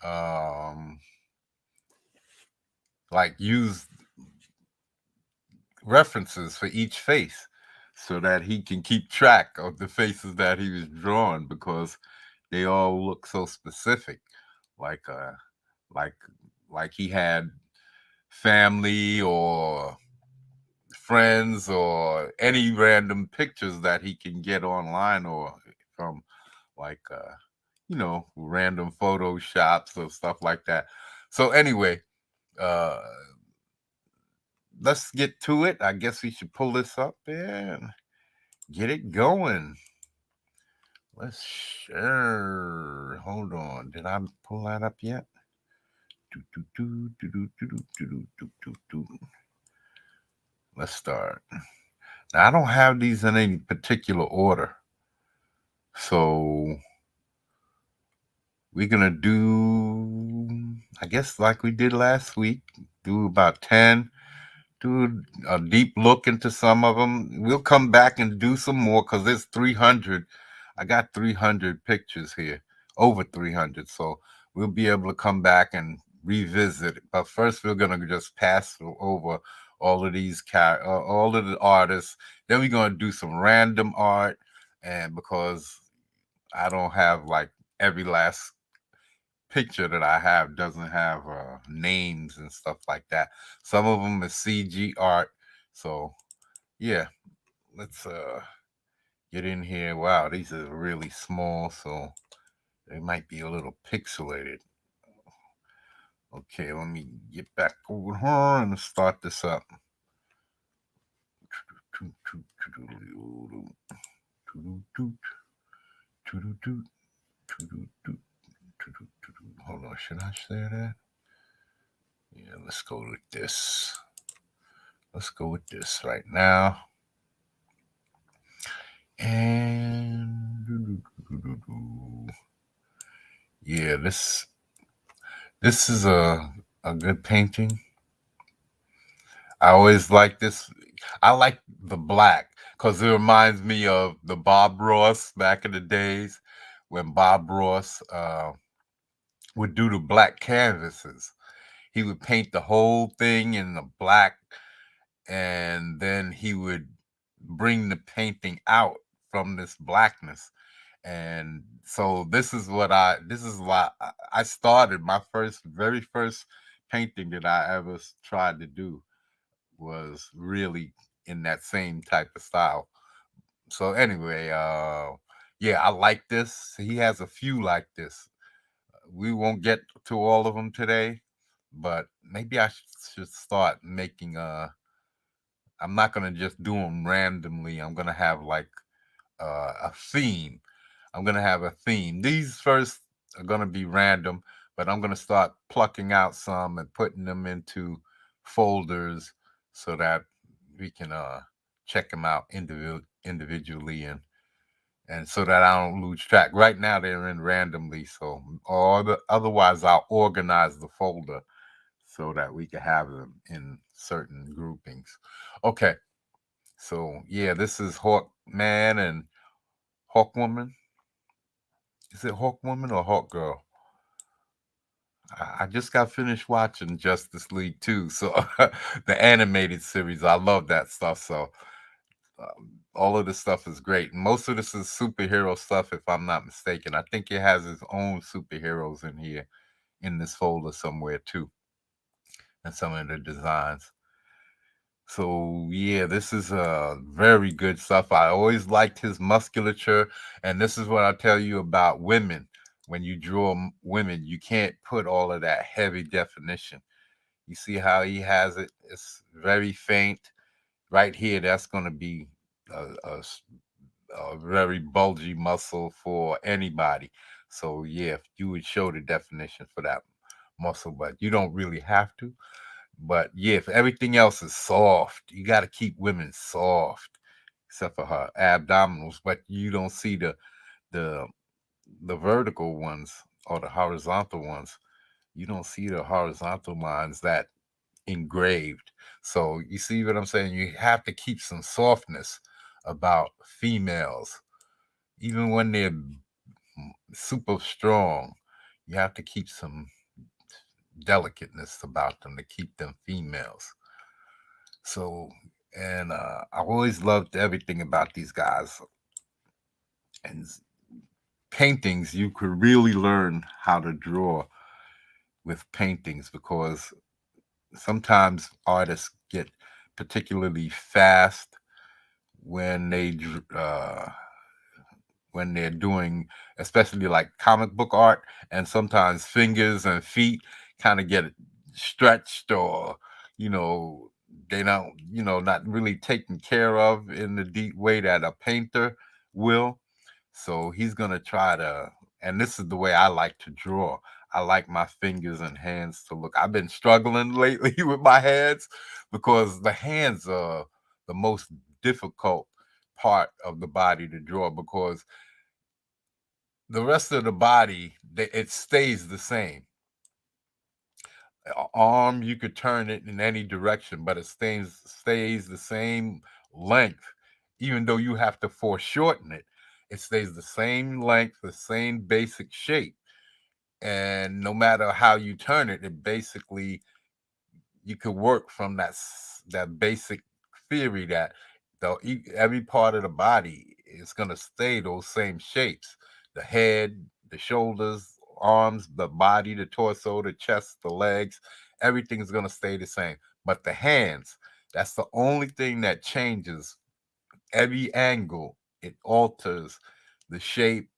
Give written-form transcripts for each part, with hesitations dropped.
um, like use references for each face so that he can keep track of the faces that he was drawing because they all look so specific. Like like like he had family or friends or any random pictures that he can get online or from like random photoshops or stuff like that. So anyway, uh let's get to it. I guess we should pull this up there and get it going. Let's share. Hold on. Did I pull that up yet? Do, do, do, do, do, do, do, do, do, do, do. Let's start. Now, I don't have these in any particular order. So we're going to do, I guess, like we did last week, do about 10, do a deep look into some of them. We'll come back and do some more because there's 300. I got 300 pictures here, over 300. So we'll be able to come back and revisit it. But first, we're going to just pass over all of these, all of the artists. Then we're going to do some random art. And because I don't have like every last picture that I have doesn't have names and stuff like that. Some of them is CG art. So yeah, let's get in here. Wow, these are really small, so they might be a little pixelated. Okay, let me get back over here and start this up. Hold on, should I share that? Yeah, let's go with this. Let's go with this right now. And yeah, this is a good painting. I always like this. I like the black because it reminds me of the Bob Ross back in the days when Bob Ross would do the black canvases. He would paint the whole thing in the black, and then he would bring the painting out from this blackness. And so this is why I started my very first painting that I ever tried to do was really in that same type of style. So anyway, yeah, I like this. He has a few like this. We won't get to all of them today, but maybe I should start making I'm not gonna just do them randomly. I'm gonna have like a theme. I'm gonna have a theme. These first are gonna be random, but I'm gonna start plucking out some and putting them into folders so that we can check them out individually and so that I don't lose track. Right now they're in randomly, so otherwise I'll organize the folder so that we can have them in certain groupings. Okay, so yeah, this is Hawk Man and Hawk Woman. Is it Hawk Woman or Hawk Girl? I just got finished watching Justice League 2, so the animated series. I love that stuff. So all of this stuff is great. Most of this is superhero stuff, if I'm not mistaken. I think it has its own superheroes in here in this folder somewhere too, and some of the designs. So yeah, this is very good stuff. I always liked his musculature, and this is what I tell you about women. When you draw women, you can't put all of that heavy definition. You see how he has it? It's very faint. Right here, that's going to be a very bulgy muscle for anybody. So yeah, you would show the definition for that muscle, but you don't really have to. But yeah, if everything else is soft, you got to keep women soft, except for her abdominals. But you don't see the the vertical ones or the horizontal ones. You don't see the horizontal lines that engraved. So you see what I'm saying? You have to keep some softness about females, even when they're super strong. You have to keep some delicateness about them to keep them females. So, and I always loved everything about these guys. And paintings, you could really learn how to draw with paintings because sometimes artists get particularly fast when when they're doing, especially like comic book art, and sometimes fingers and feet kind of get stretched, or you know they don't, not really taken care of in the deep way that a painter will. So he's gonna try to, and this is the way I like to draw. I like my fingers and hands to look. I've been struggling lately with my hands because the hands are the most difficult part of the body to draw, because the rest of the body, it stays the same. Arm, you could turn it in any direction, but it stays the same length. Even though you have to foreshorten it, it stays the same length, the same basic shape. And no matter how you turn it, it basically, you could work from that basic theory that every part of the body is going to stay those same shapes: the head, the shoulders, arms, the body, the torso, the chest, the legs. Everything is going to stay the same, but the hands, that's the only thing that changes. Every angle, it alters the shape.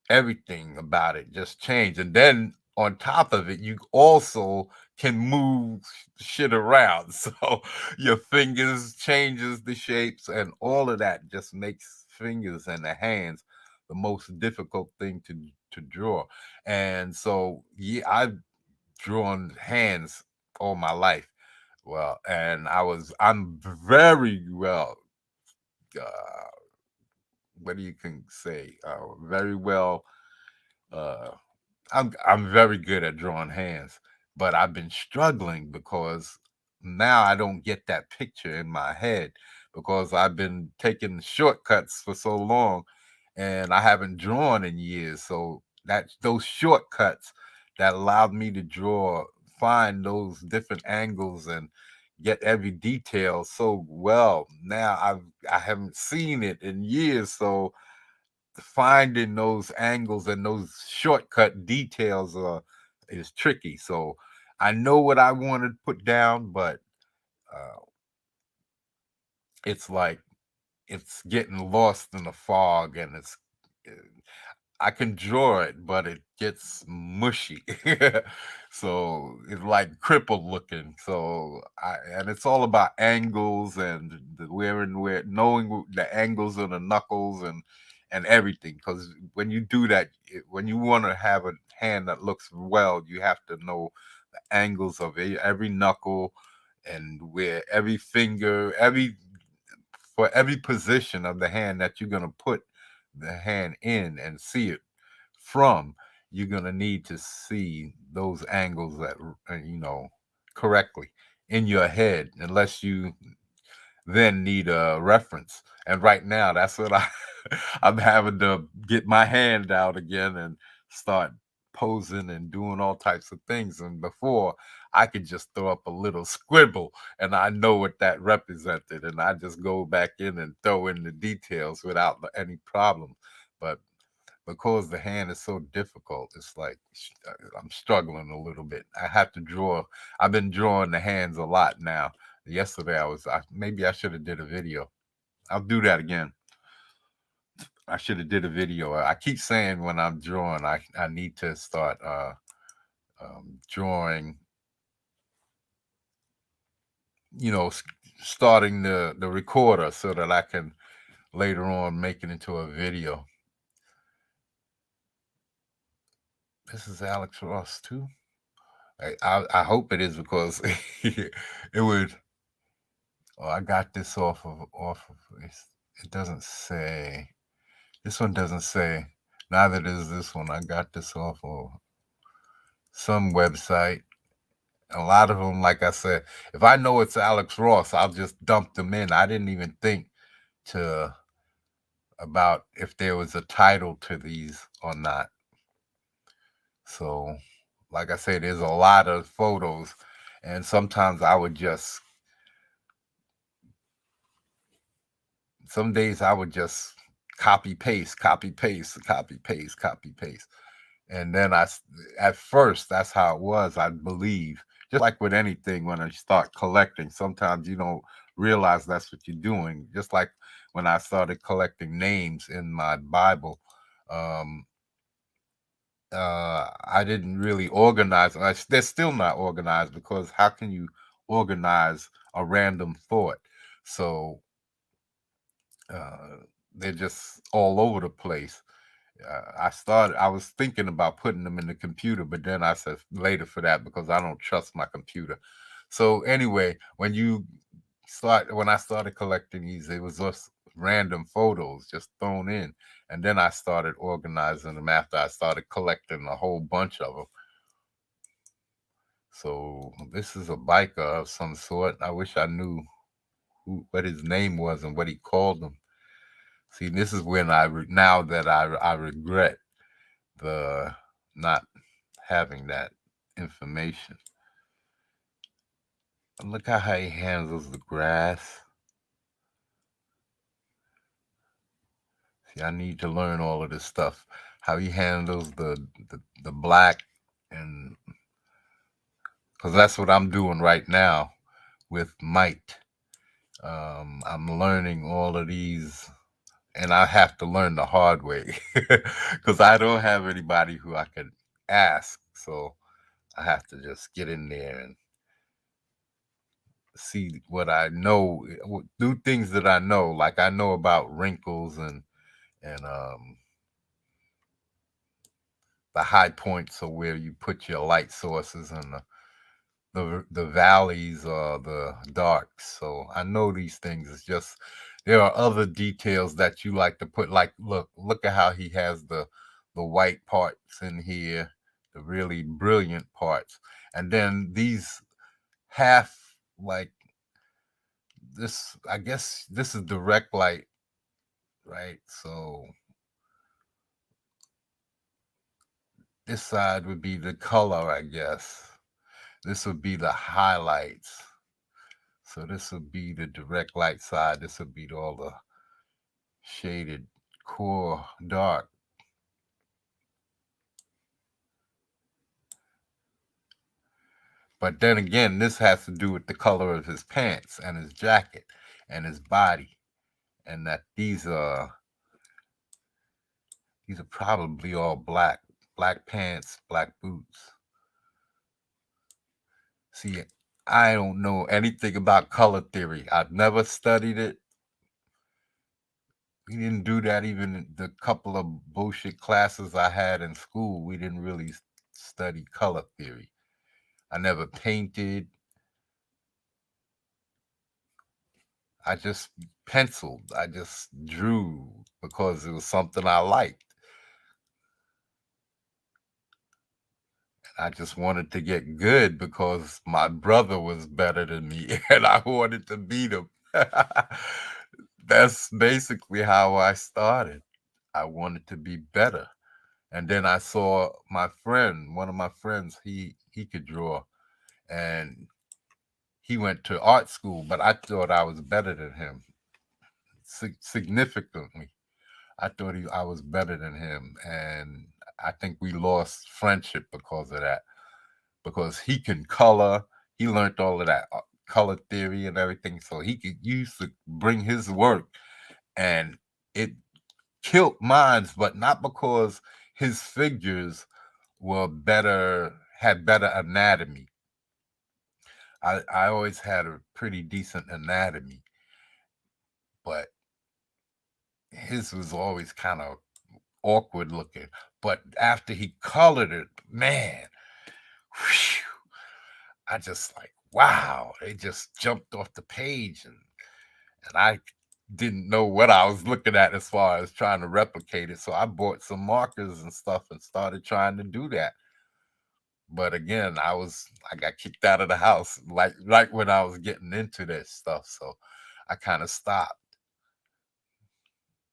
Everything about it just changed. And then on top of it, you also can move shit around. So your fingers changes the shapes, and all of that just makes fingers and the hands the most difficult thing to draw. And so yeah, I've drawn hands all my life. Well, and I'm very well, uh what do you can say, very well, uh I'm very good at drawing hands, but I've been struggling because now I don't get that picture in my head because I've been taking shortcuts for so long, and I haven't drawn in years. So that those shortcuts that allowed me to draw, find those different angles and get every detail so well. Now I haven't seen it in years, so finding those angles and those shortcut details is tricky. So I know what I want to put down, but uh, it's like it's getting lost in the fog, and uh, I can draw it, but it gets mushy. So it's like crippled looking. So and it's all about angles and the where knowing the angles of the knuckles and everything. Because when you do that, when you want to have a hand that looks well, you have to know the angles of every knuckle, and where every finger, for every position of the hand that you're gonna put the hand in and see it from, you're going to need to see those angles that correctly in your head, unless you then need a reference. And right now, that's what I'm having to get my hand out again and start posing and doing all types of things. And before, I could just throw up a little scribble and I know what that represented, and I just go back in and throw in the details without any problem. But because the hand is so difficult, it's like I'm struggling a little bit. I have to draw. I've been drawing the hands a lot now. Yesterday maybe I should have did a video. I'll do that again. I should have did a video. I keep saying when I'm drawing, I need to start drawing. Starting the recorder so that I can later on make it into a video. This is Alex Ross too. I hope it is, because it would. Oh, I got this off of it doesn't say. This one doesn't say. Neither does this one. I got this off of some website. A lot of them, like I said, if I know it's Alex Ross, I'll just dump them in. I didn't even think to about if there was a title to these or not. So, like I said, there's a lot of photos, and sometimes I would just, some days I would just copy paste, copy paste, copy paste, copy paste. And then at first, that's how it was, I believe. Just like with anything, when I start collecting, sometimes you don't realize that's what you're doing. Just like when I started collecting names in my Bible, um, I didn't really organize. They're still not organized because how can you organize a random thought? So uh, they're just all over the place. I was thinking about putting them in the computer, but then I said later for that because I don't trust my computer. So anyway, when I started collecting these, it was just random photos just thrown in, and then I started organizing them after I started collecting a whole bunch of them. So this is a biker of some sort. I wish I knew what his name was and what he called them. See, this is when now that I regret the not having that information. Look how he handles the grass. See, I need to learn all of this stuff. How he handles the black, and because that's what I'm doing right now with Might. I'm learning all of these, and I have to learn the hard way because I don't have anybody who I can ask. So I have to just get in there and see what I know, do things that I know. Like I know about wrinkles and the high points are where you put your light sources, and the valleys are the darks. So I know these things. It's just there are other details that you like to put. Like look at how he has the white parts in here, the really brilliant parts, and then these half like this. I guess this is direct light, right? So this side would be the color, I guess. This would be the highlights. So this would be the direct light side. This would be all the shaded core dark. But then again, this has to do with the color of his pants and his jacket and his body. And that these are probably all black. Black pants, black boots. See, I don't know anything about color theory. I've never studied it. We didn't do that even in the couple of bullshit classes I had in school. We didn't really study color theory. I never painted. I just penciled. I just drew because it was something I liked. I just wanted to get good because my brother was better than me and I wanted to beat him. That's basically how I started. I wanted to be better. And then I saw my friend, one of my friends, he could draw, and he went to art school, but I thought I was better than him significantly. I thought I was better than him, and I think we lost friendship because of that. Because he can color, he learned all of that color theory and everything, so he could use to bring his work, and it killed mine, but not because his figures were better, had better anatomy. I always had a pretty decent anatomy, but his was always kind of awkward looking. But after he colored it, man, whew, I just like, wow, it just jumped off the page, and I didn't know what I was looking at as far as trying to replicate it. So I bought some markers and stuff and started trying to do that. But again, I got kicked out of the house like right when I was getting into this stuff. So I kind of stopped.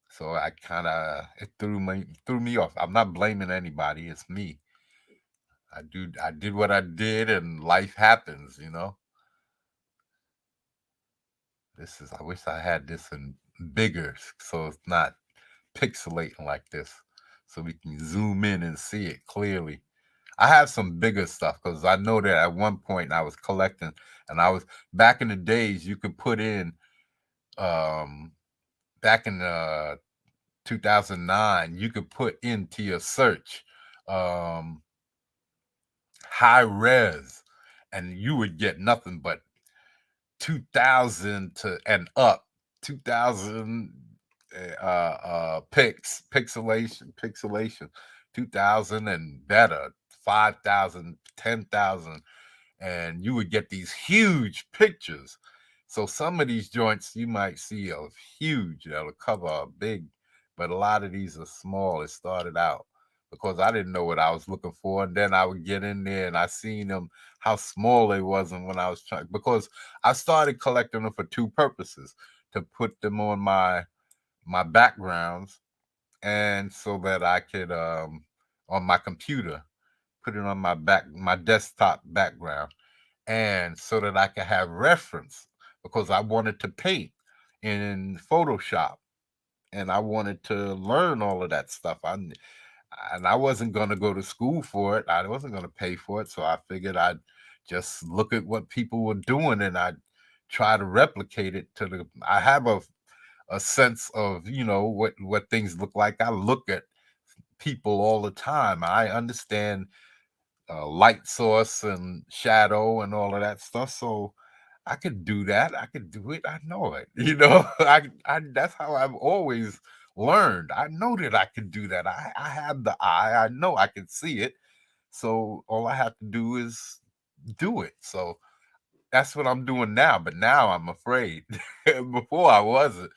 So I kind of it threw me off. I'm not blaming anybody. It's me. I did what I did, and life happens. I wish I had this in bigger, so it's not pixelating like this, so we can zoom in and see it clearly. I have some bigger stuff because I know that at one point I was collecting, and I was back in the days you could put in um back in 2009 you could put into your search um high res, and you would get nothing but 2000 to and up, 2000 pixelation 2000 and better, 5000, 10,000, and you would get these huge pictures. So some of these joints you might see are huge, that'll cover a big, but a lot of these are small. It started out because I didn't know what I was looking for, and then I would get in there and I seen them how small they was, and when I was trying, because I started collecting them for two purposes: to put them on my backgrounds, and so that I could on my computer put it on my desktop background, and so that I could have reference, because I wanted to paint in Photoshop, and I wanted to learn all of that stuff. And I wasn't going to go to school for it. I wasn't going to pay for it, so I figured I'd just look at what people were doing, and I'd try to replicate it to the. I have a sense of what things look like. I look at people all the time. I understand light source and shadow and all of that stuff. So I could do that. I could do it. I know it. I that's how I've always learned. I know that I could do that. I have the eye. I know I can see it. So all I have to do is do it. So that's what I'm doing now. But now I'm afraid. Before I wasn't.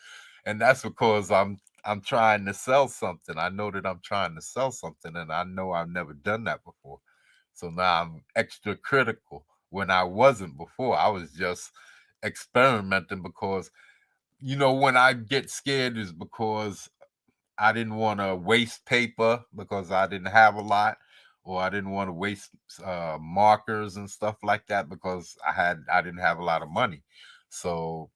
And that's because I'm trying to sell something. I know that I'm trying to sell something, and I know I've never done that before. So now I'm extra critical when I wasn't before. I was just experimenting because, when I get scared is because I didn't want to waste paper because I didn't have a lot, or I didn't want to waste markers and stuff like that because I didn't have a lot of money. So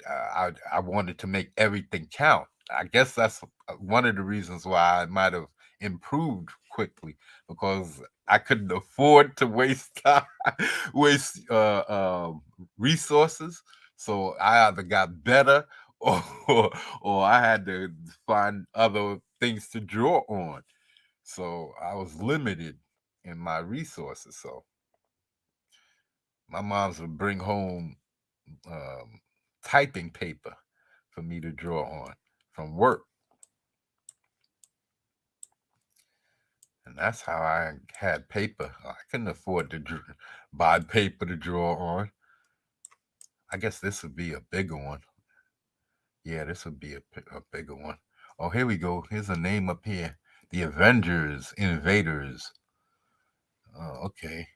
I wanted to make everything count. I guess that's one of the reasons why I might have improved quickly, because I couldn't afford to waste time, waste resources. So I either got better or or I had to find other things to draw on. So I was limited in my resources. So my moms would bring home um, typing paper for me to draw on from work. And that's how I had paper. I couldn't afford to buy paper to draw on. I guess this would be a bigger one. Yeah, this would be a bigger one. Oh, here we go. Here's a name up here. The Avengers Invaders. Oh, okay.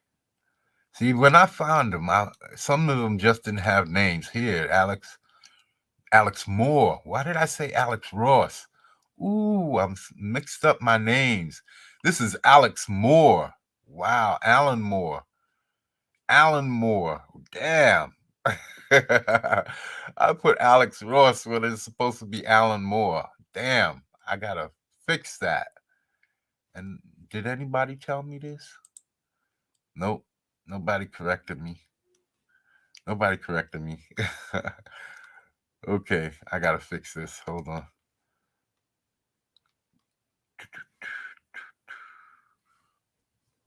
See, when I found them, some of them just didn't have names. Here, Alex Moore. Why did I say Alex Ross? Ooh, I'm mixed up my names. This is Alex Moore. Wow, Alan Moore. Alan Moore. Damn. I put Alex Ross when it's supposed to be Alan Moore. Damn, I gotta fix that. And did anybody tell me this? Nope. Nobody corrected me. Nobody corrected me. Okay, I gotta fix this. Hold on.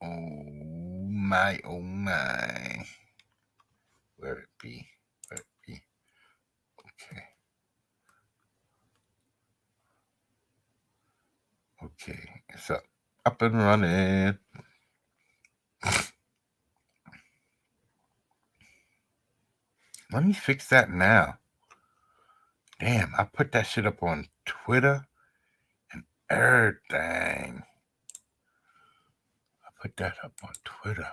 Oh my, oh my. Where it be? Where it be? Okay. Okay. It's up and running. Let me fix that now. Damn, I put that shit up on Twitter and everything. I put that up on Twitter.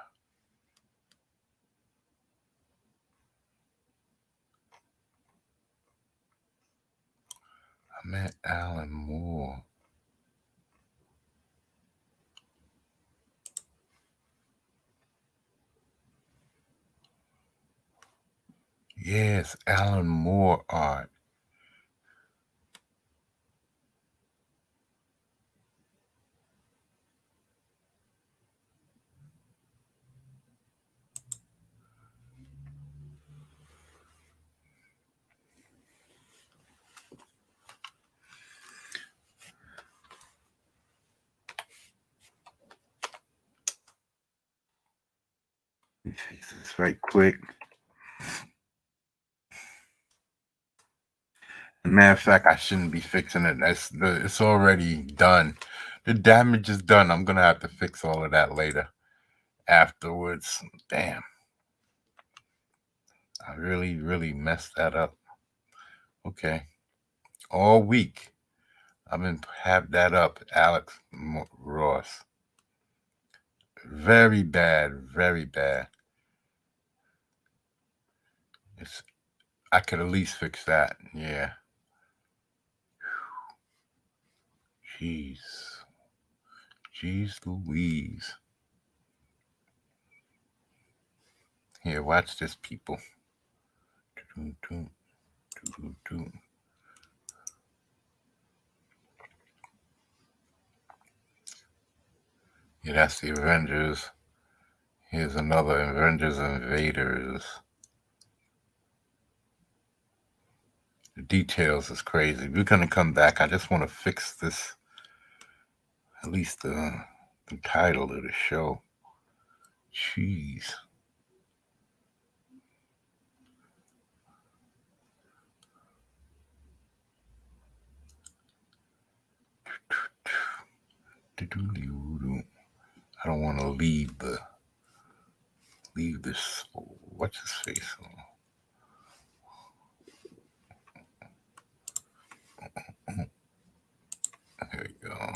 I met Alan Moore. Yes, Alan Moore art. Let me fix this right quick. Matter of fact, I shouldn't be fixing it. It's already done. The damage is done. I'm gonna have to fix all of that later, afterwards. Damn, I really, really messed that up. Okay, all week I've been have that up, Alex Ross. Very bad, very bad. It's I could at least fix that. Yeah. Jeez, jeez, Louise. Here, watch this, people. Yeah, that's the Avengers. Here's another Avengers Invaders. The details is crazy. We're gonna come back. I just want to fix this, at least the title of the show. Jeez. I don't want to leave this. What's his face? There you go.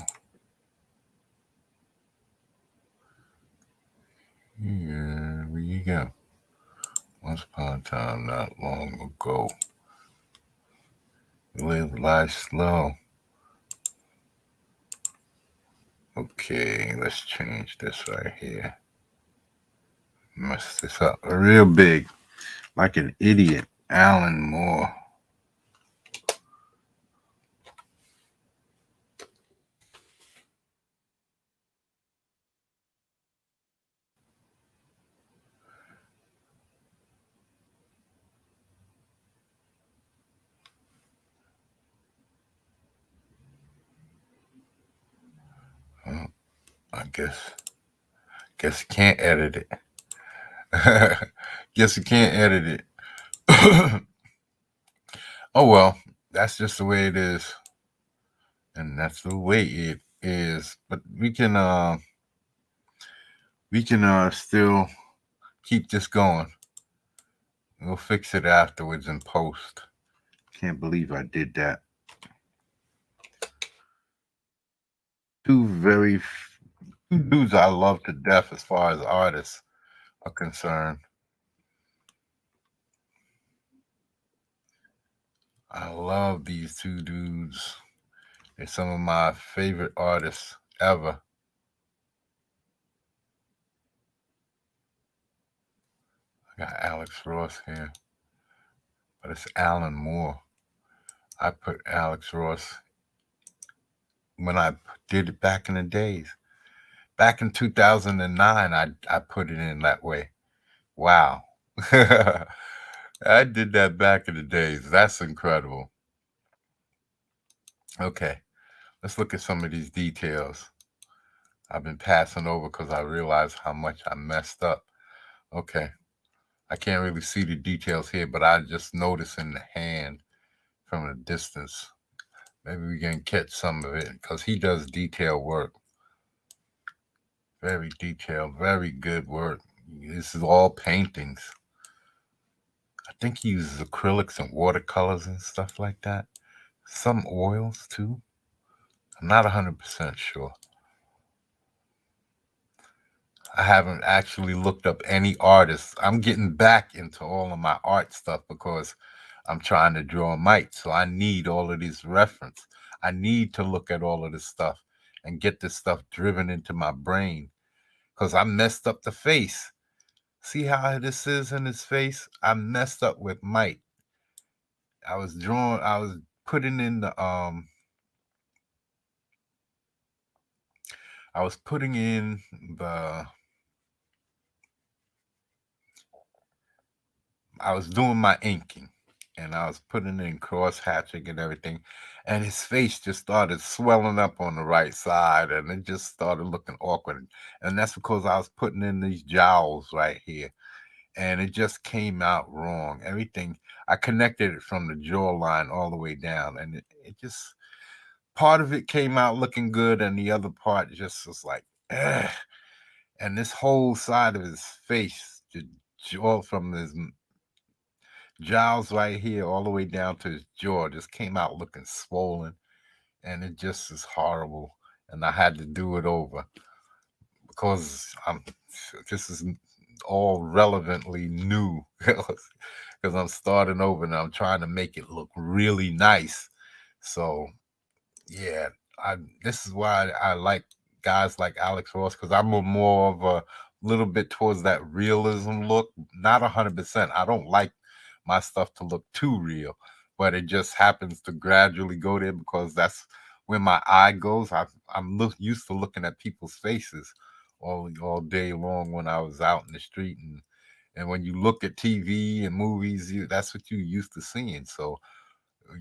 Here we go. Once upon a time, not long ago, live life slow. Okay, let's change this right here. Mess this up real big, like an idiot. Alan Moore. I guess you can't edit it. Guess you can't edit it. Oh well, that's just the way it is, and that's the way it is. But we can still keep this going. We'll fix it afterwards in post. Can't believe I did that. Two dudes I love to death as far as artists are concerned. I love these two dudes. They're some of my favorite artists ever. I got Alex Ross here, but it's Alan Moore. I put Alex Ross when I did it back in the days. Back in 2009, I put it in that way. Wow. I did that back in the days. That's incredible. Okay, let's look at some of these details. I've been passing over because I realized how much I messed up. Okay, I can't really see the details here, but I just noticed in the hand from a distance. Maybe we can catch some of it because he does detail work. Very detailed, very good work. This is all paintings. I think he uses acrylics and watercolors and stuff like that. Some oils too. I'm not 100% sure. I haven't actually looked up any artists. I'm getting back into all of my art stuff because I'm trying to draw mites. So I need all of these reference. I need to look at all of this stuff and get this stuff driven into my brain because I messed up the face. See how this is in his face? I messed up with Mike. I was putting in I was putting in the I was doing my inking and I was putting in cross hatching and everything. And his face just started swelling up on the right side and it just started looking awkward. And that's because I was putting in these jowls right here. And it just came out wrong. Everything I connected it from the jawline all the way down. And it just part of it came out looking good, and the other part just was like, ugh. And this whole side of his face, the jaw from his jowls right here all the way down to his jaw just came out looking swollen, and it just is horrible. And I had to do it over because this is all relevantly new because I'm starting over and I'm trying to make it look really nice. So yeah, I this is why I like guys like Alex Ross because I'm more of a little bit towards that realism look. Not 100%. I don't like my stuff to look too real, but it just happens to gradually go there because that's where my eye goes. Used to looking at people's faces all day long when I was out in the street and when you look at TV and movies, that's what you used to seeing. So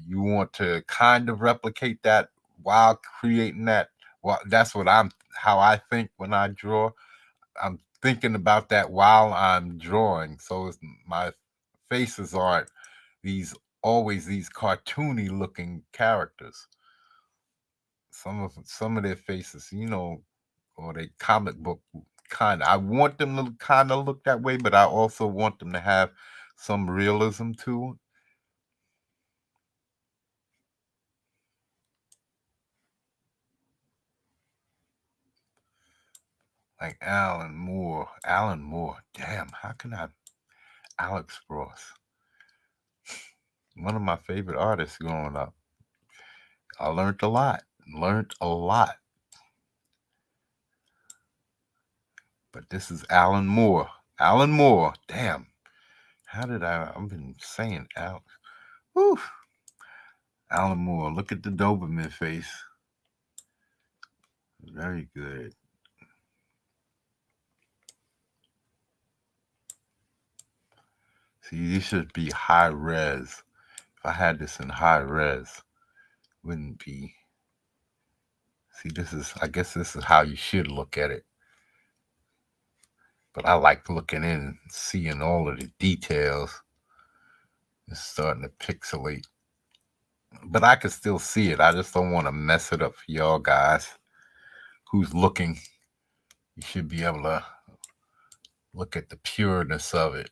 you want to kind of replicate that while creating that. Well, that's what how I think when I draw. I'm thinking about that while I'm drawing. So my faces aren't always these cartoony looking characters. Some of their faces, or they comic book kind of. I want them to kind of look that way, but I also want them to have some realism to it. Like Alan Moore. Alan Moore. Damn, how can I? Alex Ross. One of my favorite artists growing up. I learned a lot. Learned a lot. But this is Alan Moore. Alan Moore. Damn. I've been saying Alex. Whew. Alan Moore. Look at the Doberman face. Very good. See, this should be high res. If I had this in high res, wouldn't be. See, I guess this is how you should look at it. But I like looking in and seeing all of the details. It's starting to pixelate. But I can still see it. I just don't want to mess it up for y'all guys who's looking. You should be able to look at the pureness of it.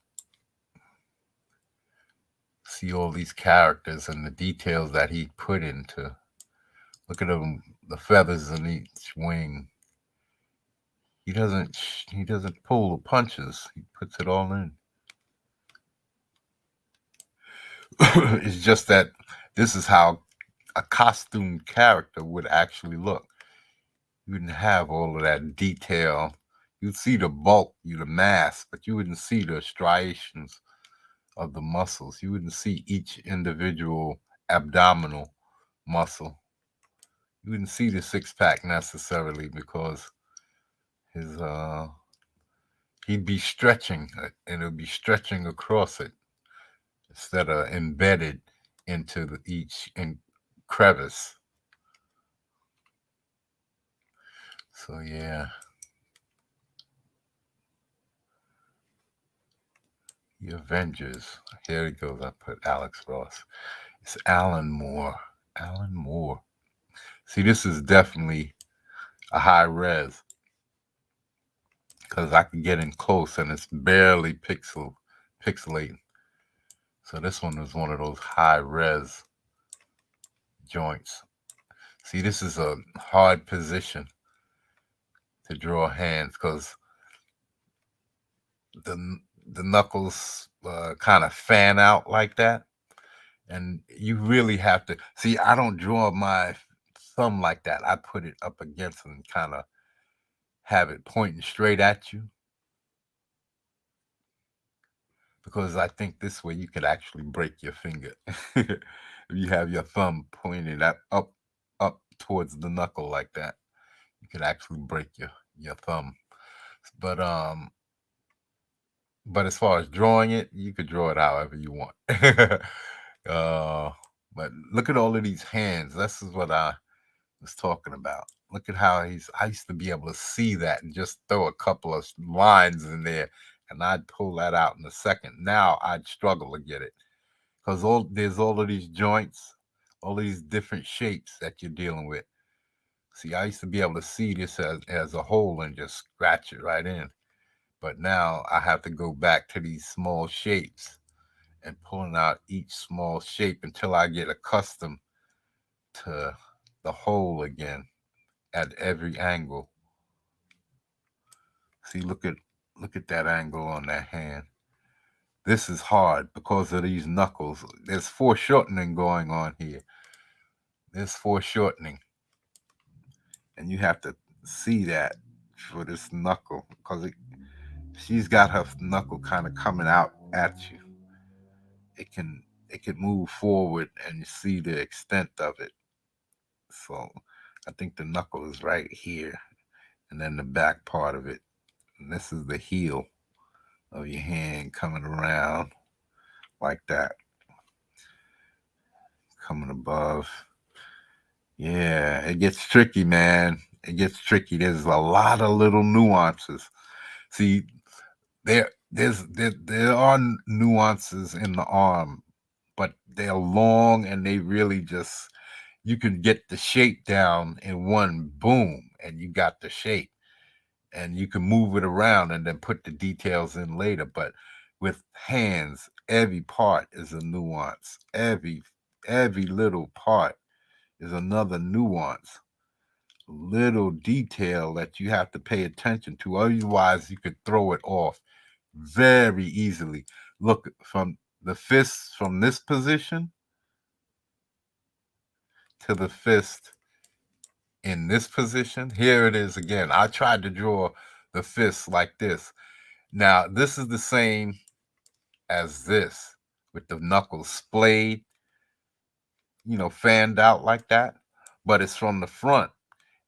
See all these characters and the details that he put into. Look at them, the feathers in each wing. He doesn't pull the punches. He puts it all in. It's just that this is how a costume character would actually look. You wouldn't have all of that detail. You'd see the bulk, the mass, but you wouldn't see the striations of the muscles. You wouldn't see each individual abdominal muscle. You wouldn't see the six pack necessarily because his he'd be stretching and it would be stretching across it instead of embedded into each crevice. So yeah. The Avengers. Here it goes. I put Alex Ross. It's Alan Moore. Alan Moore. See, this is definitely a high res because I can get in close and it's barely pixelating. So this one is one of those high res joints. See, this is a hard position to draw hands because the knuckles kind of fan out like that. And you really have to see. I don't draw my thumb like that. I put it up against and kind of have it pointing straight at you. because I think this way you could actually break your finger. If you have your thumb pointed up towards the knuckle like that, you could actually break your thumb. But but as far as drawing it, you could draw it however you want. uh, but look at all of these hands. This is what I was talking about. Look at how I used to be able to see that and just throw a couple of lines in there, and I'd pull that out in a second. Now I'd struggle to get it because there's all of these joints, all these different shapes that you're dealing with. See, I used to be able to see this as a whole and just scratch it right in. But now I have to go back to these small shapes and pulling out each small shape until I get accustomed to the whole again at every angle. See, look at that angle on that hand. This is hard because of these knuckles. There's foreshortening going on here. There's foreshortening. And you have to see that for this knuckle because she's got her knuckle kind of coming out at you. It can move forward and you see the extent of it. So I think the knuckle is right here, and then the back part of it. And this is the heel of your hand coming around like that, coming above. Yeah, it gets tricky, man. It gets tricky. There's a lot of little nuances. See, there are nuances in the arm, but they're long and they really just you can get the shape down in one boom and you got the shape and you can move it around and then put the details in later. But with hands, every part is a nuance. Every little part is another nuance, little detail that you have to pay attention to. Otherwise, you could throw it off very easily. Look from the fist from this position to the fist in this position. Here it is again. I tried to draw the fist like this. Now, this is the same as this with the knuckles splayed, fanned out like that, but it's from the front.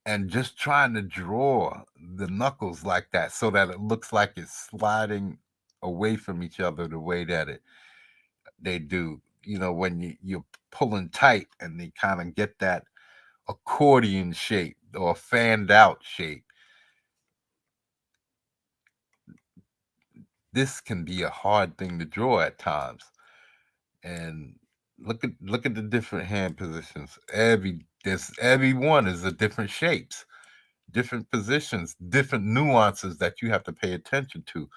And just trying to draw the knuckles like that so that it looks like it's sliding away from each other the way that they do. When you're pulling tight and they kind of get that accordion shape or fanned out shape. This can be a hard thing to draw at times. And look at the different hand positions. Every one is a different shapes, different positions, different nuances that you have to pay attention to.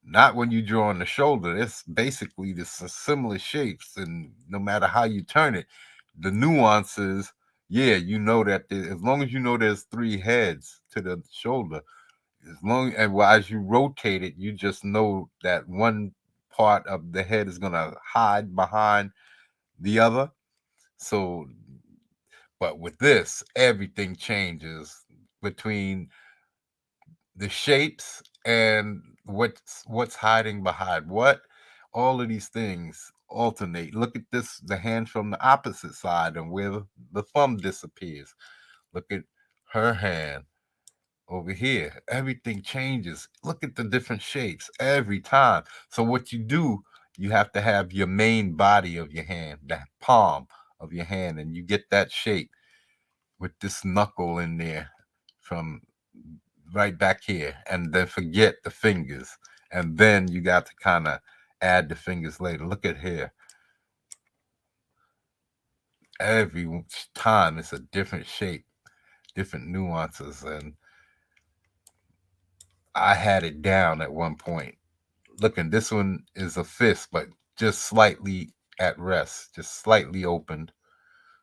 Not when you draw on the shoulder. It's basically the similar shapes, and no matter how you turn it, the nuances. Yeah, that as long as you know there's three heads to the shoulder, as long and well, as you rotate it, you just know that one part of the head is gonna hide behind the other. So, but with this, everything changes between the shapes and what's hiding behind what. All of these things alternate. Look at this, the hand from the opposite side and where the thumb disappears. Look at her hand over here. Everything changes. Look at the different shapes every time. So what you do, you have to have your main body of your hand, the palm of your hand, and you get that shape with this knuckle in there from right back here, and then forget the fingers, and then you got to kind of add the fingers later. Look at here. Every time it's a different shape, different nuances, and I had it down at one point. Looking, this one is a fist, but just slightly at rest, just slightly opened.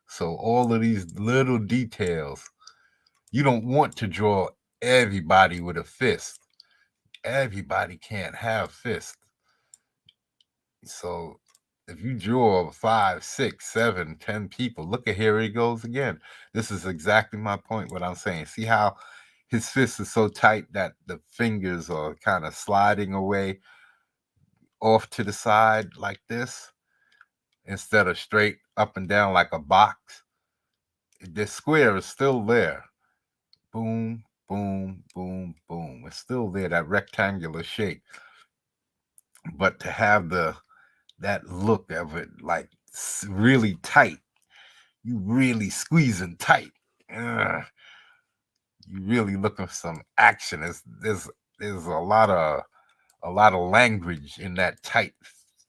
So all of these little details, you don't want to draw everybody with a fist. Everybody can't have fists. So if you draw 5, 6, 7, 10 people, look at here he goes again. This is exactly my point, what I'm saying. See how his fist is so tight that the fingers are kind of sliding away. off to the side like this instead of straight up and down like a box. The square is still there. Boom, boom, boom, boom. It's still there, that rectangular shape. But to have that look of it like really tight, you really squeezing tight. Ugh, you really looking for some action. There's a lot of language in that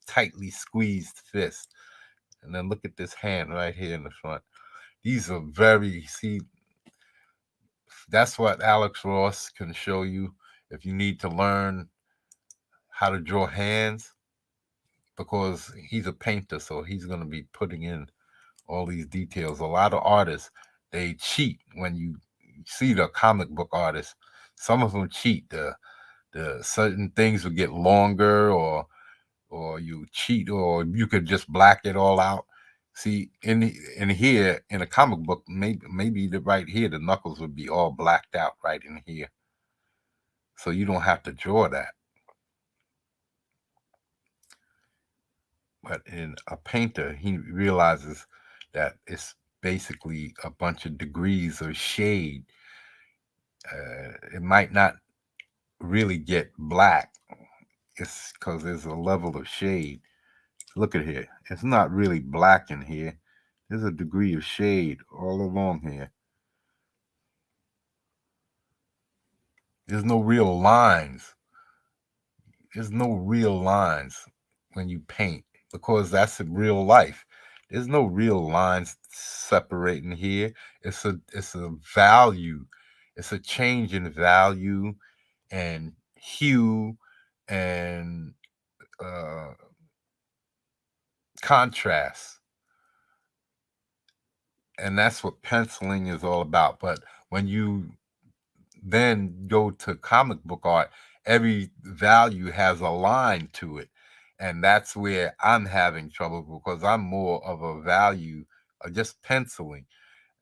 tightly squeezed fist. And then look at this hand right here in the front. These are see, that's what Alex Ross can show you if you need to learn how to draw hands, because he's a painter, so he's going to be putting in all these details. A lot of artists, they cheat when you see the comic book artists. Some of them cheat. The certain things will get longer, or you cheat, or you could just black it all out. See, in here in a comic book, maybe right here the knuckles would be all blacked out right in here, so you don't have to draw that. But in a painter, he realizes that it's basically a bunch of degrees of shade. It might not really get black. It's because there's a level of shade. Look at here. It's not really black in here. There's a degree of shade all along here. There's no real lines. There's no real lines when you paint, because that's in real life. There's no real lines separating here. It's a value. It's a change in value and hue and contrast. And that's what penciling is all about. But when you then go to comic book art, every value has a line to it. And that's where I'm having trouble, because I'm more of a value of just penciling,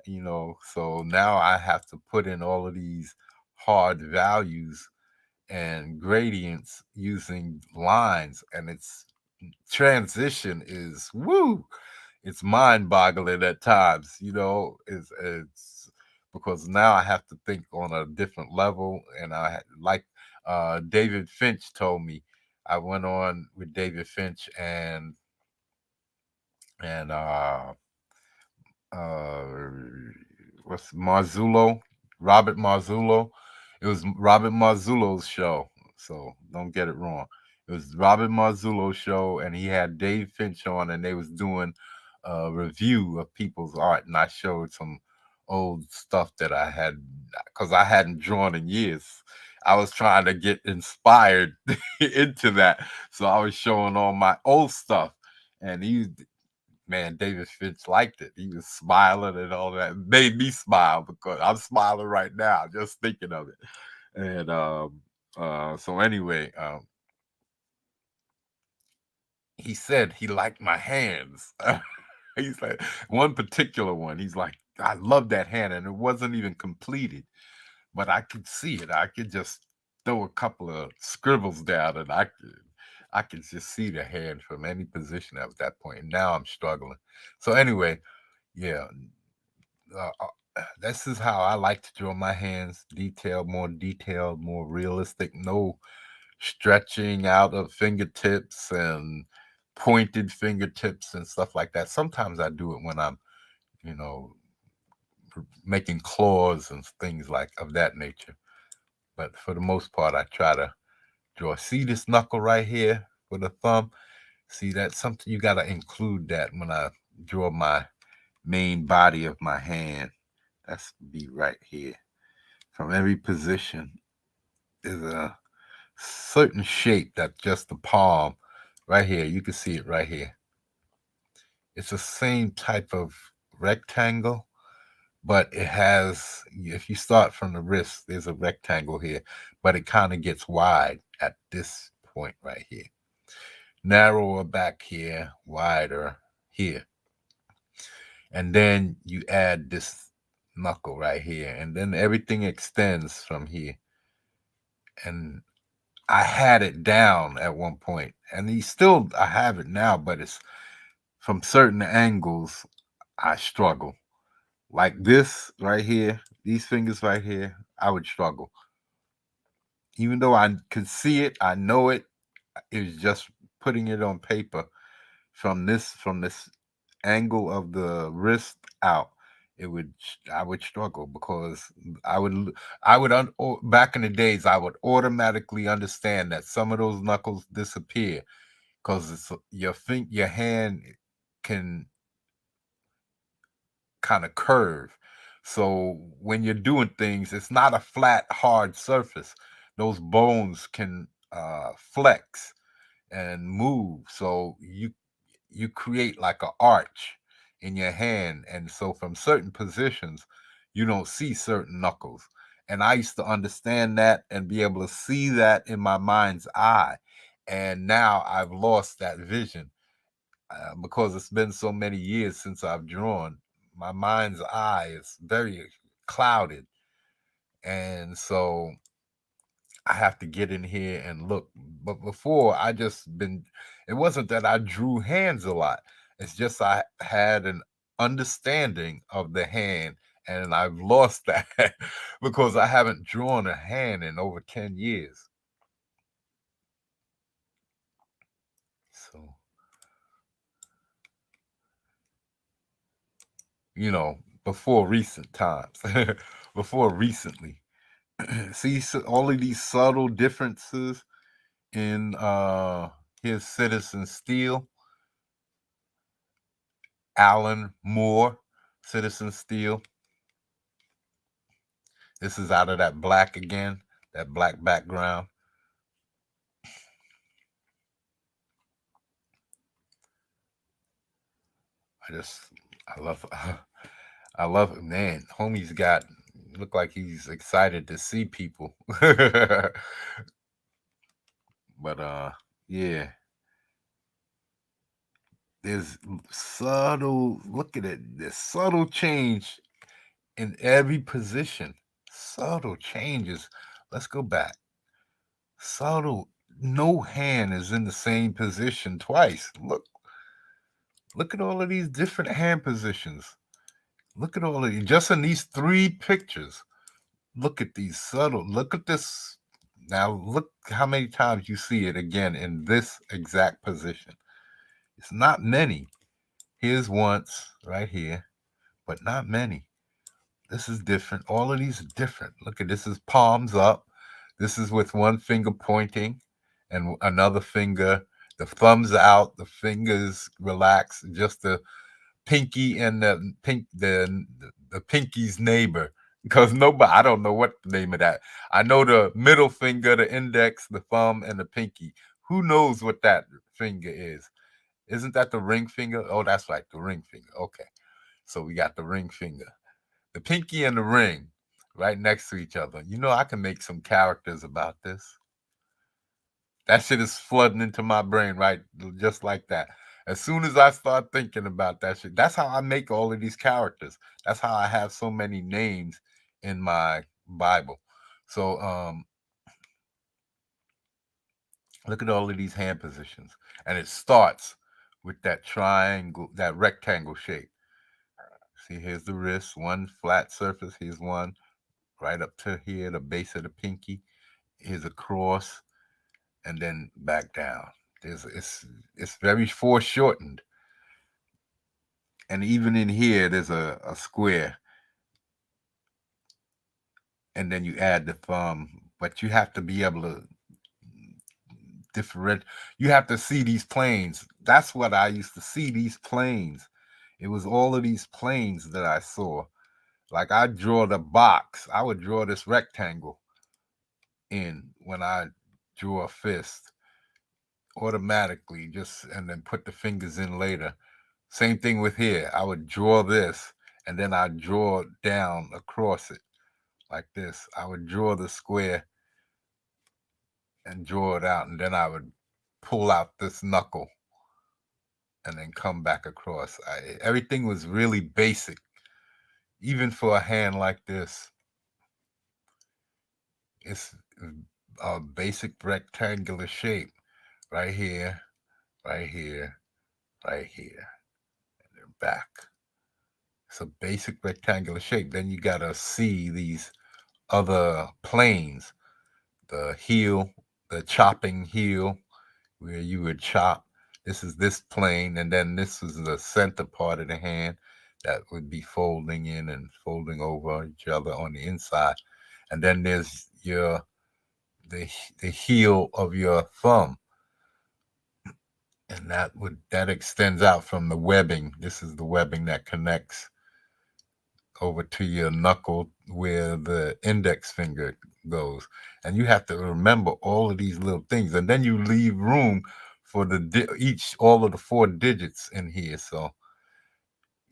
So now I have to put in all of these hard values and gradients using lines, and its transition is woo. It's mind-boggling at times, it's because now I have to think on a different level. And like David Finch told me, I went on with David Finch and uh what's Marzullo, Robert Marzullo. It was Robert Marzullo's show, so don't get it wrong. It was Robert Marzullo's show, and he had Dave Finch on, and they was doing a review of people's art, and I showed some old stuff that I had, because I hadn't drawn in years. I was trying to get inspired into that, so I was showing all my old stuff, and man, David Finch liked it. He was smiling and all that. It made me smile, because I'm smiling right now just thinking of it. And so anyway, he said he liked my hands. He's like, one particular one, he's like, I love that hand, and it wasn't even completed, but I could see it. I could just throw a couple of scribbles down, and I could just see the hand from any position at that point. And now I'm struggling. So anyway, yeah, this is how I like to draw my hands: detailed, more realistic. No stretching out of fingertips and pointed fingertips and stuff like that. Sometimes I do it when I'm, you know, making claws and things like of that nature. But for the most part, I try to draw. See this knuckle right here with a thumb? See, that's something you got to include that when I draw my main body of my hand. That's be right here. From every position is a certain shape that just the palm right here. You can see it right here. It's the same type of rectangle, but it has, if you start from the wrist, there's a rectangle here, but it kind of gets wide at this point right here. Narrower back here, wider here. And then you add this knuckle right here, and then everything extends from here. And I had it down at one point, and I have it now, but it's from certain angles I struggle. Like this right here, these fingers right here, I would struggle. Even though I could see it, I know it. It was just putting it on paper from this angle of the wrist out. I would struggle because I would back in the days I would automatically understand that some of those knuckles disappear because it's your hand can kind of curve. So when you're doing things, it's not a flat, hard surface. Those bones can flex and move. So you create like a arch in your hand, and so from certain positions, you don't see certain knuckles. And I used to understand that and be able to see that in my mind's eye. And now I've lost that vision because it's been so many years since I've drawn. My mind's eye is very clouded, and so I have to get in here and look. But before, I just been. It wasn't that I drew hands a lot. It's just I had an understanding of the hand, and I've lost that because I haven't drawn a hand in over 10 years. So before recent times, before recently. See all of these subtle differences in his Citizen Steel, Alan Moore, Citizen Steel. This is out of that black again, that black background. I just, I love, I love it, man. Homie's got look like he's excited to see people, but yeah, there's subtle. Look at it. There's subtle change in every position. Subtle changes. Let's go back. Subtle. No hand is in the same position twice. Look at all of these different hand positions. Look at all of these. Just in these three pictures. Look at these subtle. Look at this. Now look how many times you see it again in this exact position. It's not many. Here's once right here, but not many. This is different. All of these are different. Look at this is palms up. This is with one finger pointing and another finger, the thumbs out, the fingers relaxed, just the pinky and the pinky's neighbor. Because nobody, I don't know what the name of that. I know the middle finger, the index, the thumb, and the pinky. Who knows what that finger is? Isn't that the ring finger? Oh, that's right, the ring finger. Okay. So we got the ring finger, the pinky and the ring right next to each other. I can make some characters about this. That shit is flooding into my brain, right? Just like that. As soon as I start thinking about that shit, that's how I make all of these characters. That's how I have so many names in my Bible. So look at all of these hand positions. And it starts with that triangle, that rectangle shape. See, here's the wrist, one flat surface. Here's one right up to here, the base of the pinky. Here's a cross, and then back down. It's very foreshortened, and even in here, there's a square, and then you add the thumb. But you have to be able to different. You have to see these planes. That's what I used to see. These planes. It was all of these planes that I saw. Like I draw the box. I would draw this rectangle in when I drew a fist automatically, just and then put the fingers in later. Same thing with here. I would draw this and then I draw down across it like this. I would draw the square and draw it out, and then I would pull out this knuckle and then come back across. Everything was really basic, even for a hand like this. It's a basic rectangular shape right here, right here, right here, and then back. It's a basic rectangular shape. Then you gotta see these other planes, the heel, the chopping heel, where you would chop. This is this plane, and then this is the center part of the hand that would be folding in and folding over each other on the inside. And then there's the the heel of your thumb, and that extends out from the webbing. This is the webbing that connects over to your knuckle where the index finger goes. And you have to remember all of these little things, and then you leave room for all of the four digits in here. So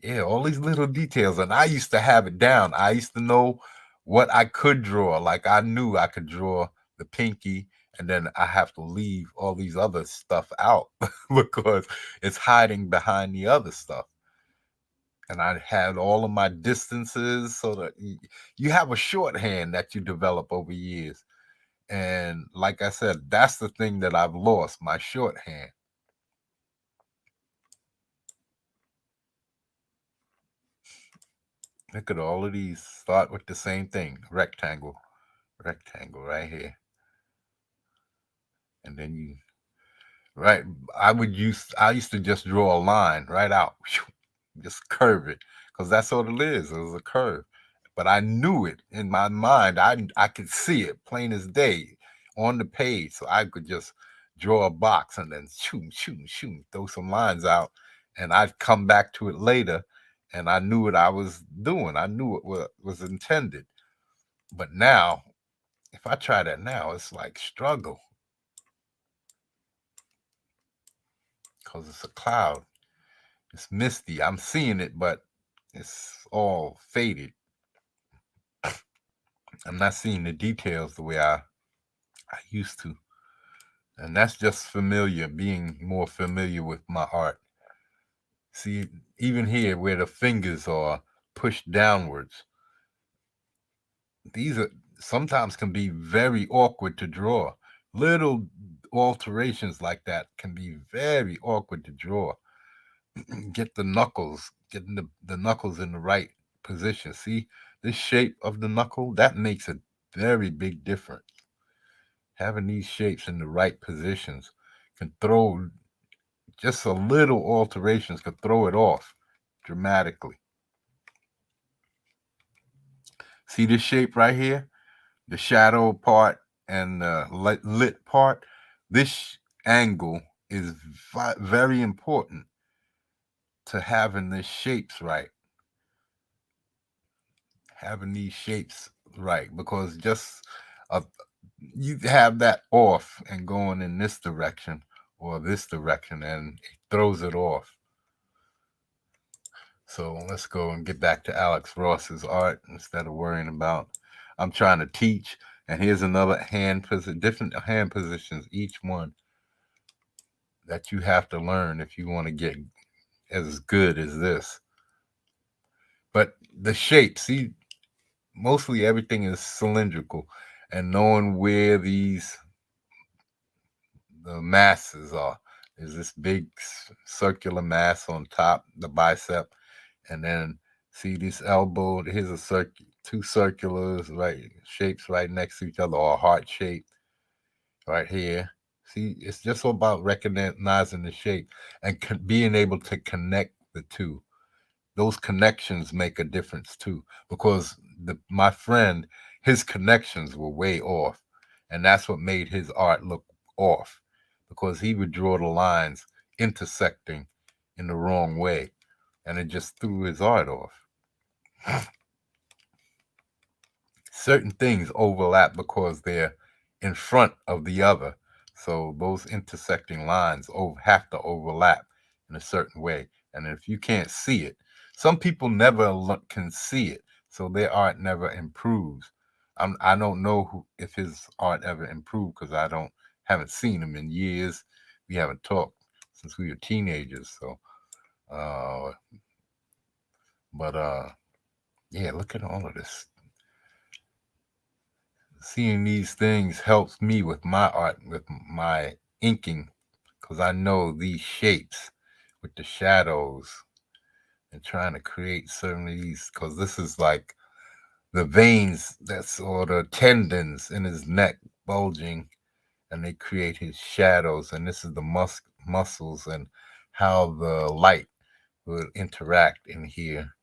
yeah, all these little details. And I used to have it down. I used to know what I could draw. Like I knew I could draw the pinky, and then I have to leave all these other stuff out because it's hiding behind the other stuff. And I had all of my distances so that you have a shorthand that you develop over years. And like I said, that's the thing that I've lost, my shorthand. Look at all of these. Start with the same thing, rectangle, rectangle right here. And then right, I used to just draw a line right out, just curve it, because that's all it is. It was a curve. But I knew it in my mind. I could see it plain as day on the page, so I could just draw a box and then shoot, shoot, shoot, throw some lines out, and I'd come back to it later, and I knew what I was doing. I knew what was intended. But now, if I try that now, it's like struggle because it's a cloud. It's misty. I'm seeing it, but it's all faded. I'm not seeing the details the way I used to. And that's just familiar, being more familiar with my art. See, even here where the fingers are pushed downwards, these are sometimes can be very awkward to draw. Little alterations like that can be very awkward to draw. Get the knuckles, getting the knuckles in the right position. See this shape of the knuckle? That makes a very big difference. Having these shapes in the right positions can throw just a little alterations could throw it off dramatically. See this shape right here? The shadow part and the lit part? This angle is very important to having the shapes right. Having these shapes right, because just uh, you have that off and going in this direction or this direction, and it throws it off. So let's go and get back to Alex Ross's art instead of worrying about. I'm trying to teach, and here's another hand position, different hand positions, each one that you have to learn if you want to get as good as this. But the shape, see, mostly everything is cylindrical, and knowing where the masses are. There's this big circular mass on top, the bicep, and then see this elbow. Here's two circulars, right, shapes right next to each other, or a heart shape right here. See, it's just all about recognizing the shape and being able to connect the two. Those connections make a difference too, because my friend, his connections were way off, and that's what made his art look off, because he would draw the lines intersecting in the wrong way, and it just threw his art off. Certain things overlap because they're in front of the other. So those intersecting lines have to overlap in a certain way. And if you can't see it, some people never can see it, so their art never improves. I don't know if his art ever improved because I don't haven't seen him in years. We haven't talked since we were teenagers. So, uh, but yeah, look at all of this. seeing these things helps me with my art, with my inking, because I know these shapes with the shadows and trying to create certain of these, because this is like the veins that's or the tendons in his neck bulging, and they create his shadows, and this is the muscles and how the light will interact in here.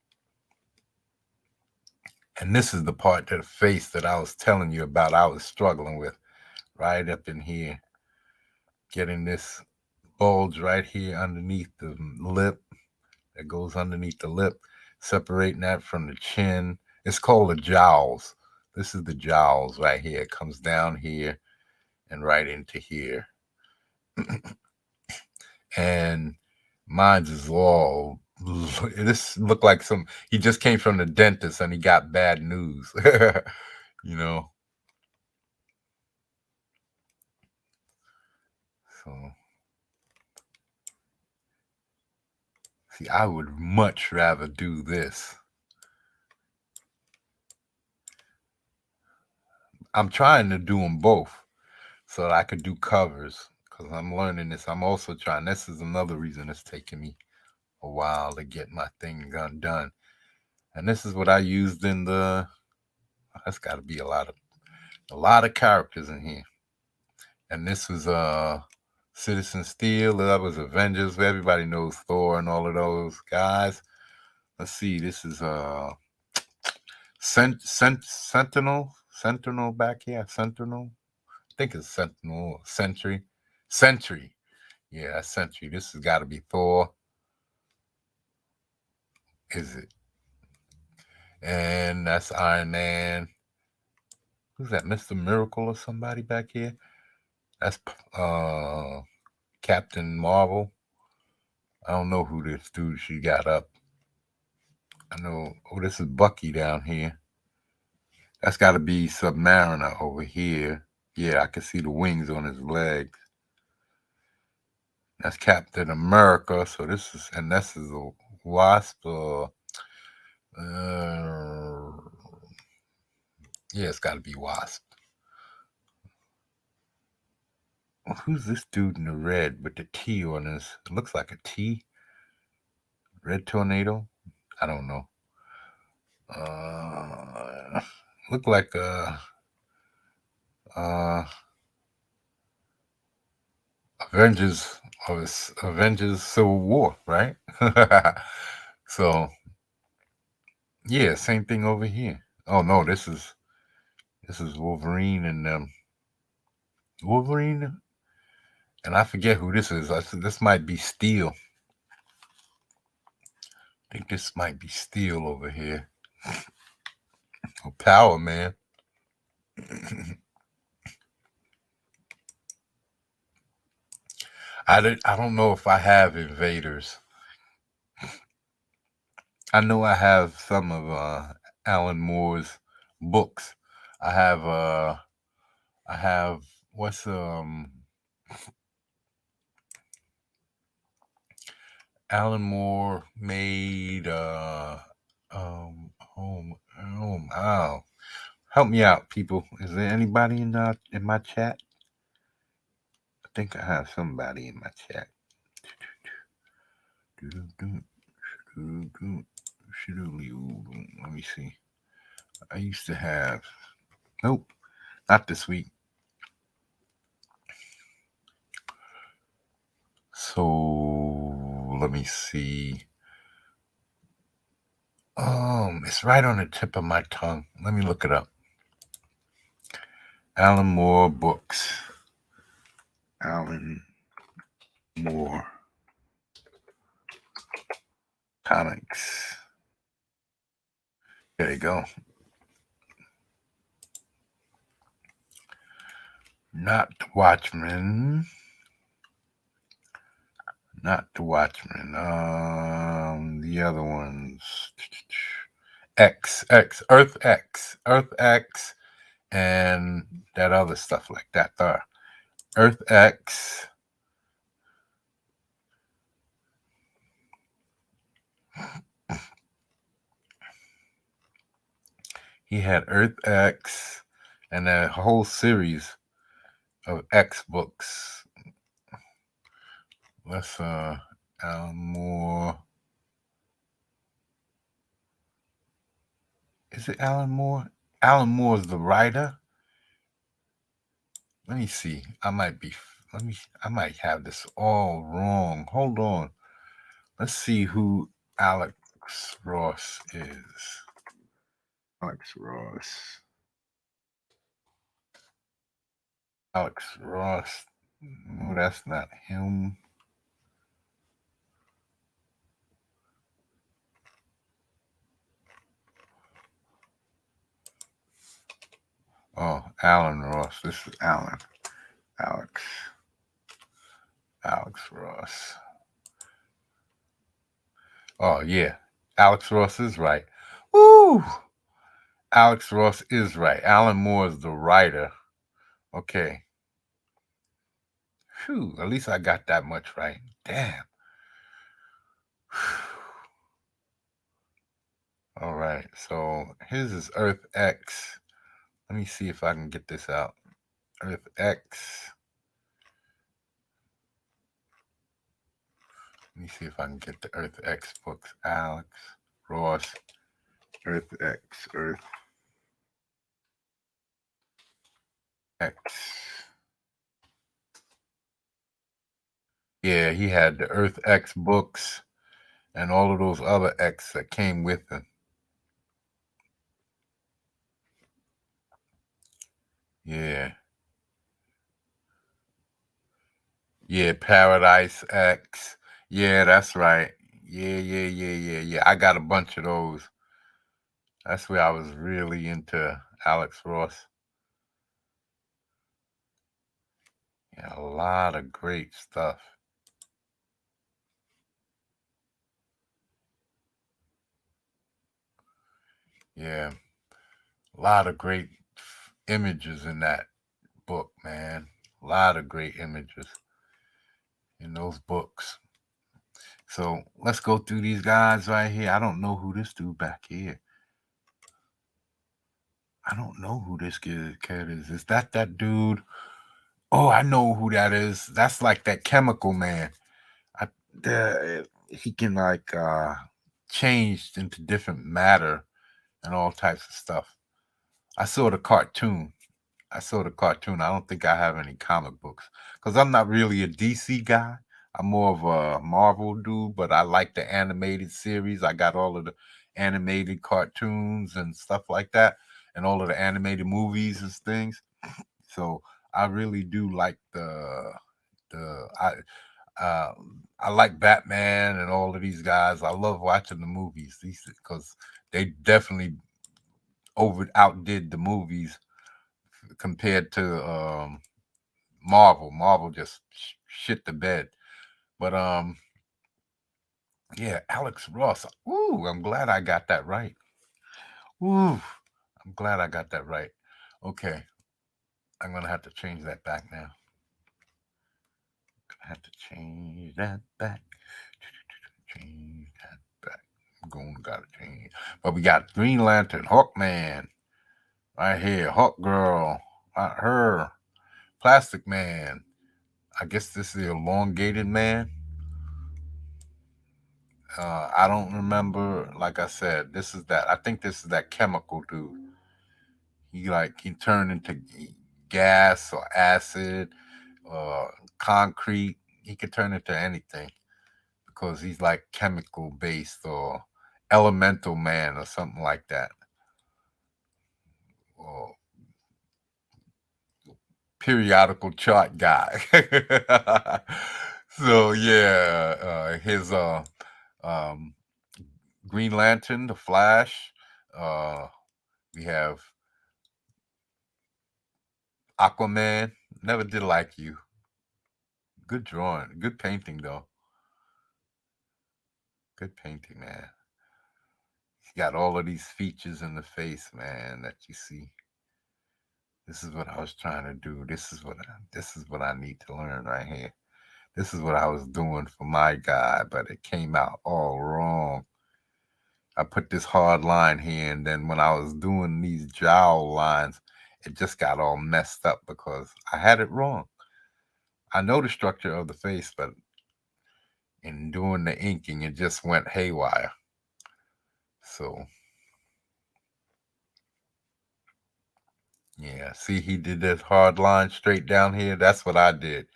And this is the part of the face that I was telling you about I was struggling with, right up in here, getting this bulge right here underneath the lip that goes underneath the lip, separating that from the chin. It's called the jowls. This is the jowls right here. It comes down here and right into here. And mine's is all, this looked like he just came from the dentist and he got bad news, you know? So, see, I would much rather do this. I'm trying to do them both so that I could do covers because I'm learning this. I'm also trying, this is another reason it's taking me a while to get my thing done. And this is what I used in that's got to be a lot of characters in here. And this was Citizen Steel. That was Avengers. Everybody knows Thor and all of those guys. Let's see. This is Sentinel back here. Sentinel. I think it's Sentinel. Sentry. Yeah, that's Sentry. This has got to be Thor. Is it? And that's Iron Man. Who's that? Mr. Miracle or somebody back here? That's Captain Marvel. I don't know who this dude she got up. I know. Oh, this is Bucky down here. That's got to be Submariner over here. Yeah, I can see the wings on his legs. That's Captain America. So this is a Wasp. Yeah, it's got to be Wasp. Well, who's this dude in the red with the T on his? It looks like a T. Red Tornado. I don't know. Look like uh, Avengers Civil War, right? So yeah, same thing over here. Oh no, this is Wolverine and Wolverine, and I forget who this is. This might be Steel. I think this might be Steel over here. Oh, Power Man. I don't know if I have Invaders. I know I have some of Alan Moore's books. I have what's Alan Moore made oh, help me out, people. Is there anybody in my chat? I think I have somebody in my chat. Let me see. I used to have. Nope, not this week. So let me see. It's right on the tip of my tongue. Let me look it up. Alan Moore books. Alan Moore comics. There you go. Not the Watchmen. Not the Watchmen. The other ones. Earth X, and that other stuff like that. Earth X. He had Earth X, and a whole series of X books. Let's Alan Moore. Is it Alan Moore? Alan Moore is the writer. Let me see. I might have this all wrong. Hold on. Let's see who Alex Ross is. Alex Ross. Alex Ross. No, that's not him. Oh, Alan Ross. This is Alan. Alex. Alex Ross. Oh, yeah. Alex Ross is right. Woo! Alex Ross is right. Alan Moore is the writer. Okay. Phew, at least I got that much right. Damn. All right. So his is Earth X. Let me see if I can get this out. Earth X. Let me see if I can get the Earth X books. Alex Ross. Earth X. Earth X. Yeah, he had the Earth X books and all of those other X that came with him. Yeah. Yeah, Paradise X. Yeah, that's right. Yeah. I got a bunch of those. That's where I was really into Alex Ross. Yeah, a lot of great stuff. Yeah, a lot of great images in that book, man. A lot of great images in those books. So let's go through these guys right here. I don't know who this dude back here. I don't know who this kid is. Is that dude? Oh, I know who that is. That's like that chemical man. He can like change into different matter and all types of stuff. I saw the cartoon. I saw the cartoon. I don't think I have any comic books because I'm not really a DC guy. I'm more of a Marvel dude, but I like the animated series. I got all of the animated cartoons and stuff like that, and all of the animated movies and things. So I really do like the uh, I like Batman and all of these guys. I love watching the movies these because they definitely outdid the movies compared to Marvel. Marvel just shit the bed. But yeah, Alex Ross. Ooh, I'm glad I got that right. Ooh, I'm glad I got that right. Okay, I'm gonna have to change that back now. Gonna have to change that back. Change that back. I'm gotta change. But we got Green Lantern, Hawkman, right here, Hawk Girl, not her, Plastic Man. I guess this is the elongated man. I don't remember. Like I said, this is that. I think this is that chemical dude. He turned into gas or acid, concrete. He could turn into anything because he's like chemical based or elemental man or something like that. Or periodical chart guy. So yeah, his um, Green Lantern, the Flash. Uh, we have Aquaman. Never did like you. Good drawing, good painting though. Good painting, man. He's got all of these features in the face, man, that you see. This is what I was trying to do. This is what I need to learn right here. This is what I was doing for my guy, but it came out all wrong. I put this hard line here, and then when I was doing these jowl lines, it just got all messed up because I had it wrong. I know the structure of the face, but in doing the inking, it just went haywire. So, yeah, see, he did that hard line straight down here. That's what I did.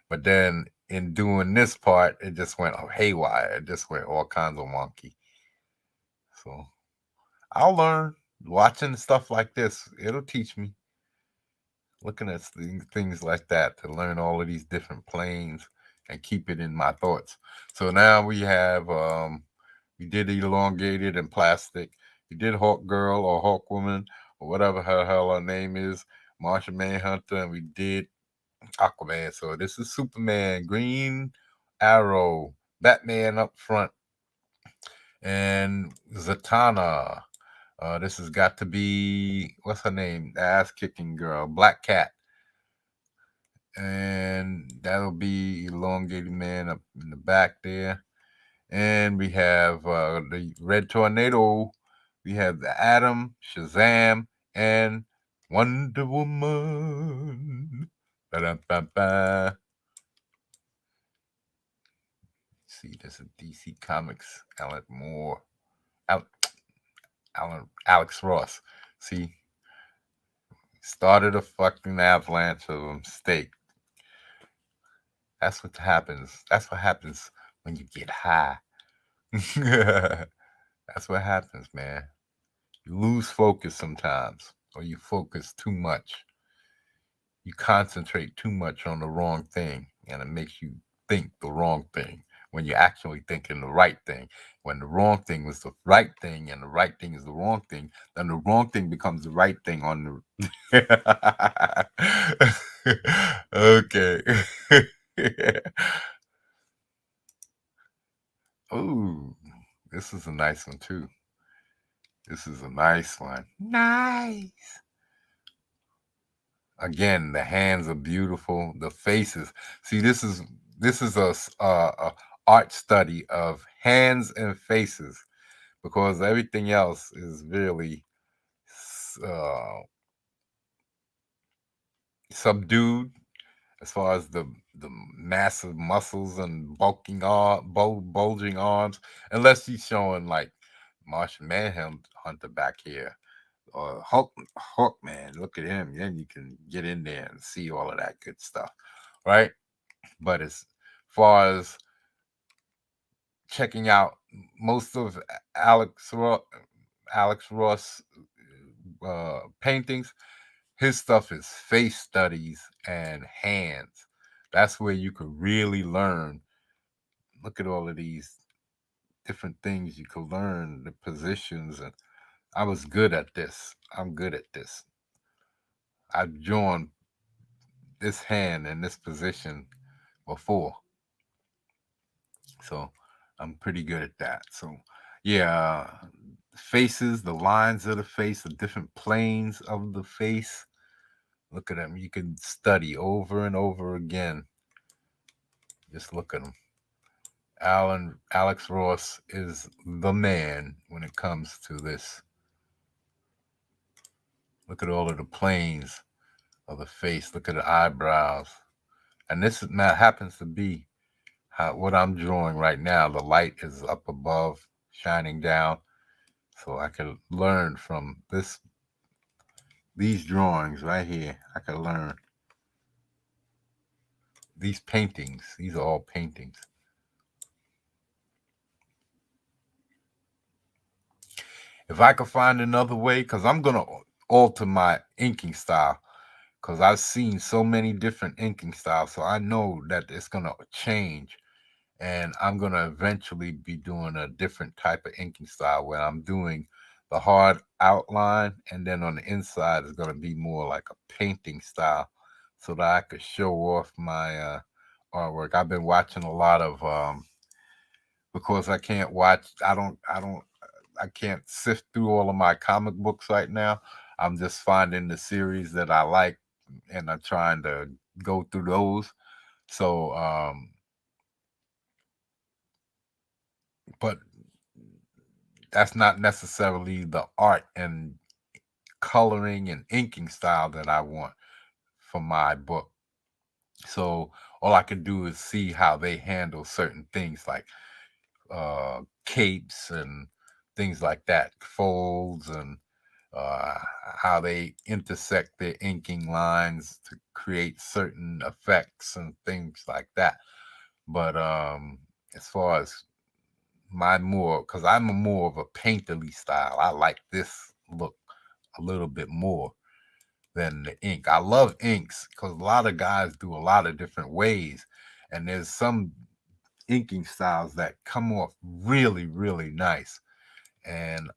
But then in doing this part, it just went haywire. It just went all kinds of wonky. So I'll learn watching stuff like this. It'll teach me looking at things like that to learn all of these different planes and keep it in my thoughts. So now we have we did elongated and plastic. We did Hawk Girl or Hawk Woman or whatever her hell her name is, Martian Manhunter, and we did Aquaman. So this is Superman, Green Arrow, Batman up front, and Zatanna. This has got to be what's her name? The ass kicking girl, Black Cat. And that'll be elongated man up in the back there. And we have the Red Tornado. We have the Atom, Shazam, and Wonder Woman. Ba-da-ba-ba. See, this is DC Comics. Alan Moore, Alex Ross. See, started a fucking avalanche of a mistake. That's what happens. That's what happens when you get high. That's what happens, man. You lose focus sometimes, or you focus too much. You concentrate too much on the wrong thing, and it makes you think the wrong thing when you're actually thinking the right thing. When the wrong thing was the right thing, and the right thing is the wrong thing, then the wrong thing becomes the right thing on the. Okay. Ooh, this is a nice one too. This is a nice one. Nice. Again, the hands are beautiful. The faces. See, this is a art study of hands and faces because everything else is really uh, subdued as far as the massive muscles and bulging arms, unless he's showing like Martian Manhunter back here. Or Hulk man, look at him. Then you can get in there and see all of that good stuff, right? But as far as checking out most of Alex Ross paintings, his stuff is face studies and hands. That's where you could really learn. Look at all of these different things you could learn, the positions, and I was good at this. I'm good at this. I've drawn this hand in this position before. So I'm pretty good at that. So yeah, faces, the lines of the face, the different planes of the face. Look at them. You can study over and over again. Just look at them. Alex Ross is the man when it comes to this. Look at all of the planes of the face. Look at the eyebrows. And this now happens to be what I'm drawing right now. The light is up above, shining down, so I can learn from these drawings right here. I can learn these paintings. These are all paintings. If I could find another way, because I'm gonna alter my inking style, because I've seen so many different inking styles, so I know that it's gonna change. And I'm gonna eventually be doing a different type of inking style where I'm doing the hard outline, and then on the inside is gonna be more like a painting style, so that I could show off my artwork. I've been watching a lot of because I can't watch. I can't sift through all of my comic books right now. I'm just finding the series that I like, and I'm trying to go through those. So, but that's not necessarily the art and coloring and inking style that I want for my book. So all I can do is see how they handle certain things like capes and things like that, folds, and uh, how they intersect their inking lines to create certain effects and things like that. But as far as my more, because I'm a more of a painterly style, I like this look a little bit more than the ink. I love inks because a lot of guys do a lot of different ways, and there's some inking styles that come off really, really nice. And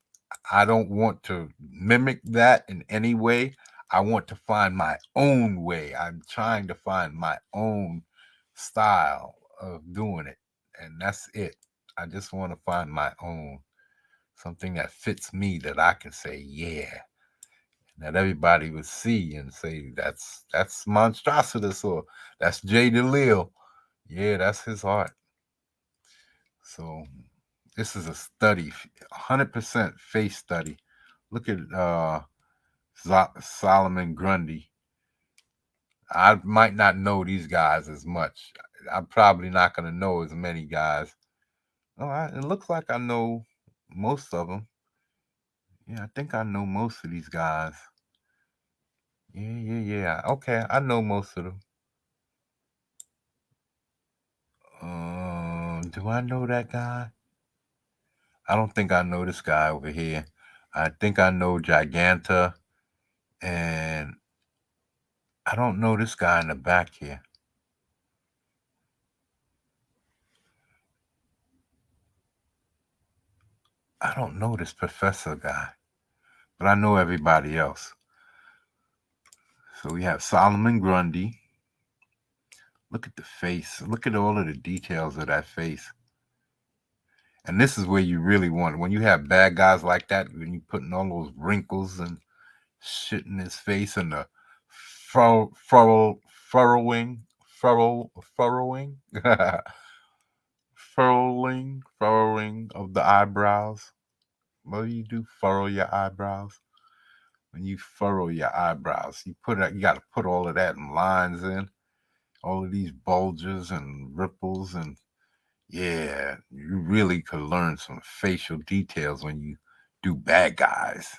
I don't want to mimic that in any way. I want to find my own way. I'm trying to find my own style of doing it. And that's it. I just want to find my own, something that fits me that I can say, yeah, that everybody would see and say, that's monstrositus, or that's Jay DeLille. Yeah, that's his art. So this is a study, 100% face study. Look at Solomon Grundy. I might not know these guys as much. I'm probably not going to know as many guys. Oh, it looks like I know most of them. Yeah, I think I know most of these guys. Yeah. Okay, I know most of them. Do I know that guy? I don't think I know this guy over here. I think I know Giganta, and I don't know this guy in the back here. I don't know this professor guy, but I know everybody else. So we have Solomon Grundy. Look at the face. Look at all of the details of that face. And this is where you really want it. When you have bad guys like that, when you putting all those wrinkles and shit in his face and the furrowing, furrowing of the eyebrows. What do you do? Furrow your eyebrows. When you furrow your eyebrows, you got to put all of that in lines in, all of these bulges and ripples, and yeah, you really could learn some facial details when you do bad guys,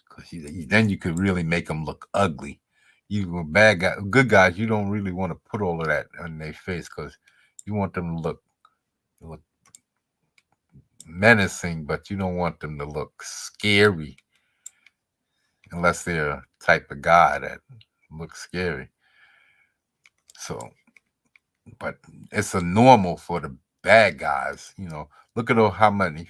because then you could really make them look ugly. You bad guy, good guys, you don't really want to put all of that on their face because you want them to look menacing, but you don't want them to look scary unless they're a type of guy that looks scary. So, but it's a normal for the bad guys. Look at how many.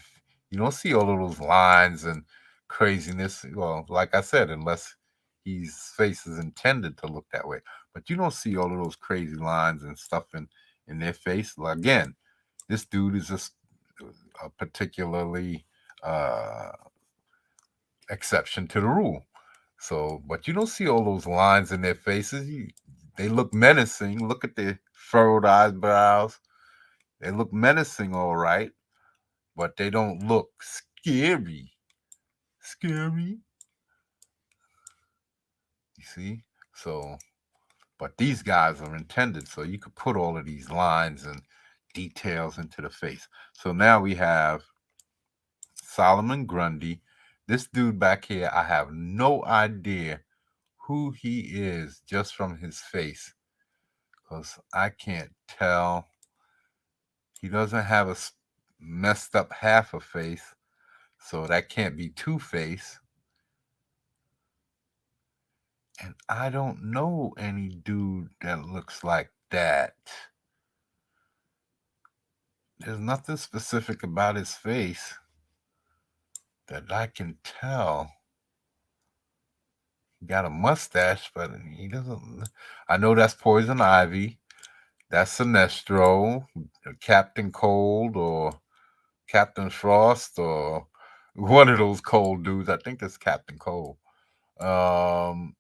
You don't see all of those lines and craziness. Well, like I said, unless his face is intended to look that way. But you don't see all of those crazy lines and stuff in their face. Well, again, this dude is just a particularly exception to the rule. So, but you don't see all those lines in their faces. They look menacing. Look at their furrowed eyebrows. They look menacing, all right, but they don't look scary. Scary. You see? So, but these guys are intended, so you could put all of these lines and details into the face. So now we have Solomon Grundy. This dude back here, I have no idea who he is just from his face, because I can't tell. He doesn't have a messed up half a face, so that can't be Two-Face. And I don't know any dude that looks like that. There's nothing specific about his face that I can tell. He got a mustache, but he doesn't. I know that's Poison Ivy. That's Sinestro, Captain Cold, or Captain Frost, or one of those cold dudes. I think that's Captain Cold. The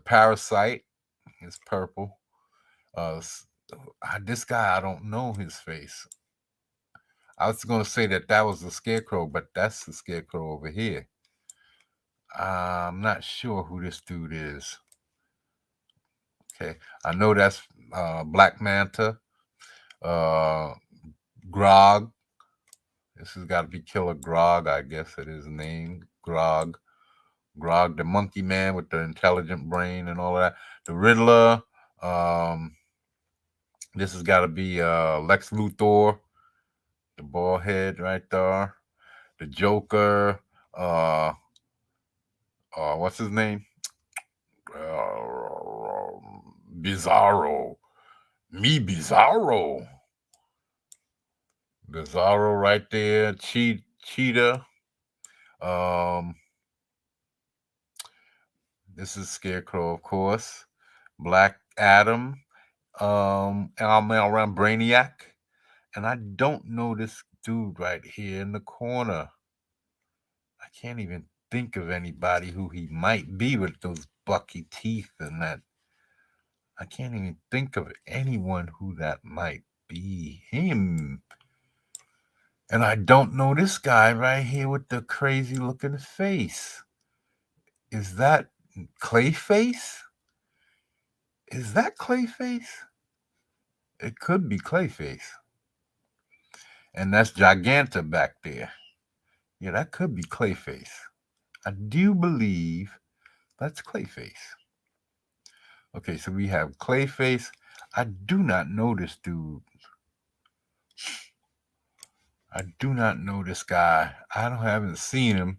Parasite is purple. This guy, I don't know his face. I was going to say that was the Scarecrow, but that's the Scarecrow over here. I'm not sure who this dude is. Okay, I know that's Black Manta, uh, Grog. This has got to be Killer Grog, I guess it is named Grog. Grog, the monkey man with the intelligent brain and all that. The Riddler. Um, this has got to be Lex Luthor, the bald head right there. The Joker. Uh, what's his name? Bizarro. Me Bizarro. Bizarro right there. Cheetah. Um, this is Scarecrow, of course. Black Adam. And I'm around Brainiac. And I don't know this dude right here in the corner. I can't even think of anybody who he might be with those bucky teeth and that. I can't even think of anyone who that might be. Him. And I don't know this guy right here with the crazy looking face. Is that Clayface? Is that Clayface? It could be Clayface. And that's Giganta back there. Yeah, that could be Clayface. I do believe that's Clayface. Okay, so we have Clayface. I do not know this dude. I do not know this guy. Haven't seen him.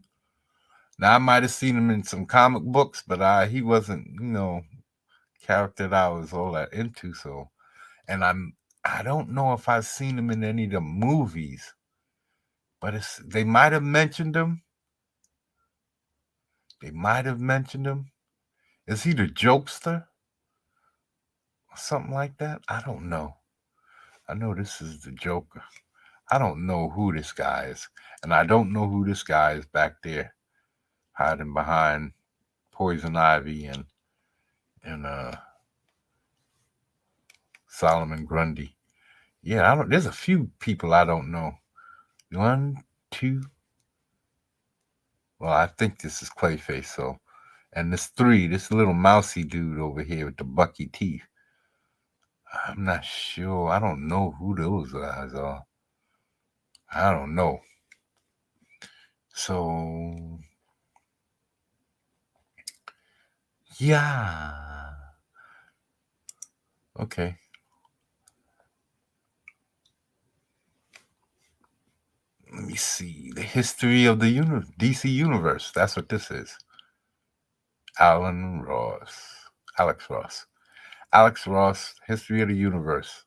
Now I might have seen him in some comic books, but he wasn't, character that I was all that into. So, and I don't know if I've seen him in any of the movies, but they might have mentioned him. They might have mentioned him. Is he the jokester? Or something like that? I don't know. I know this is the Joker. I don't know who this guy is. And I don't know who this guy is back there hiding behind Poison Ivy and Solomon Grundy. Yeah, I don't there's a few people I don't know. One, two. Well, I think this is Clayface, so and this three, this little mousy dude over here with the bucky teeth. I'm not sure. I don't know who those guys are. I don't know. So yeah. Okay. Let me see. The history of the DC universe. That's what this is. Alan Ross. Alex Ross. Alex Ross, History of the Universe.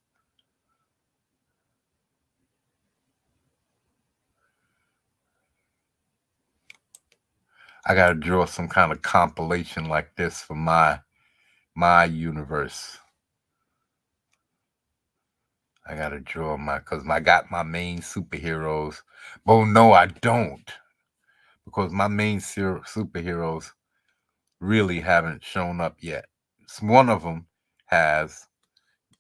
I gotta draw some kind of compilation like this for my universe. I gotta draw because I got my main superheroes. Well, no, I don't, because my main superheroes really haven't shown up yet. One of them has.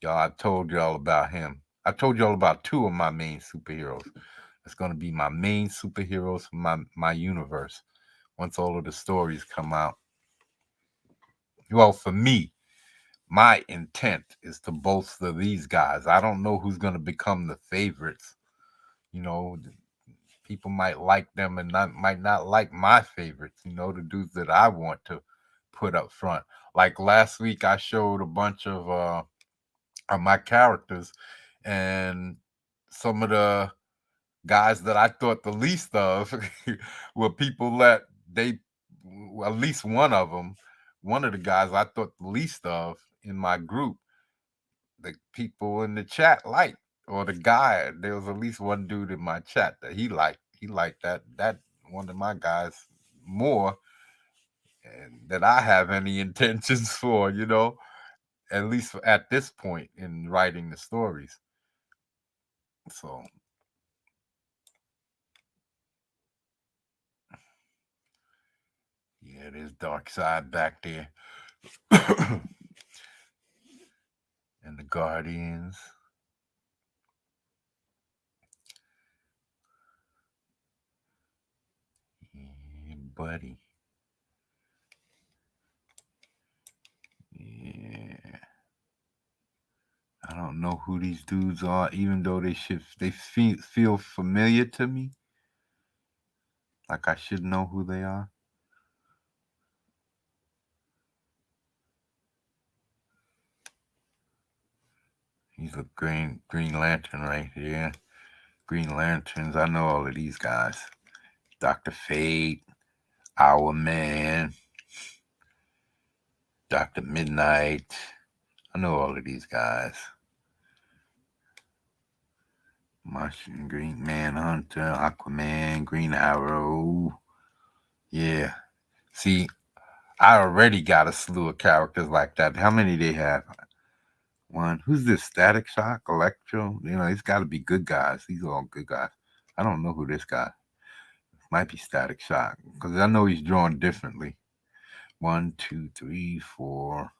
Y'all, I told y'all about him. I told y'all about two of my main superheroes. It's gonna be my main superheroes for my universe. Once all of the stories come out. Well, for me, my intent is to bolster these guys. I don't know who's going to become the favorites. You know, people might like them and might not like my favorites. The dudes that I want to put up front. Like last week, I showed a bunch of my characters, and some of the guys that I thought the least of were people that at least one of them, one of the guys I thought the least of in my group, the people in the chat liked, or the guy, there was at least one dude in my chat that he liked. He liked that one of my guys more, and that I have any intentions for, at least at this point in writing the stories. So yeah, there's Darkseid back there. And the Guardians. Yeah, buddy. don't know who these dudes are, even though they feel familiar to me. Like I should know who they are. He's a Green Lantern right here. Green Lanterns. I know all of these guys. Dr. Fate, Our Man, Dr. Midnight. I know all of these guys. Martian, Green Manhunter, Aquaman, Green Arrow. Yeah. See, I already got a slew of characters like that. How many they have? One. Who's this? Static Shock, Electro. These got to be good guys. These are all good guys. I don't know who this guy. Might be Static Shock because I know he's drawn differently. 1, 2, 3, 4,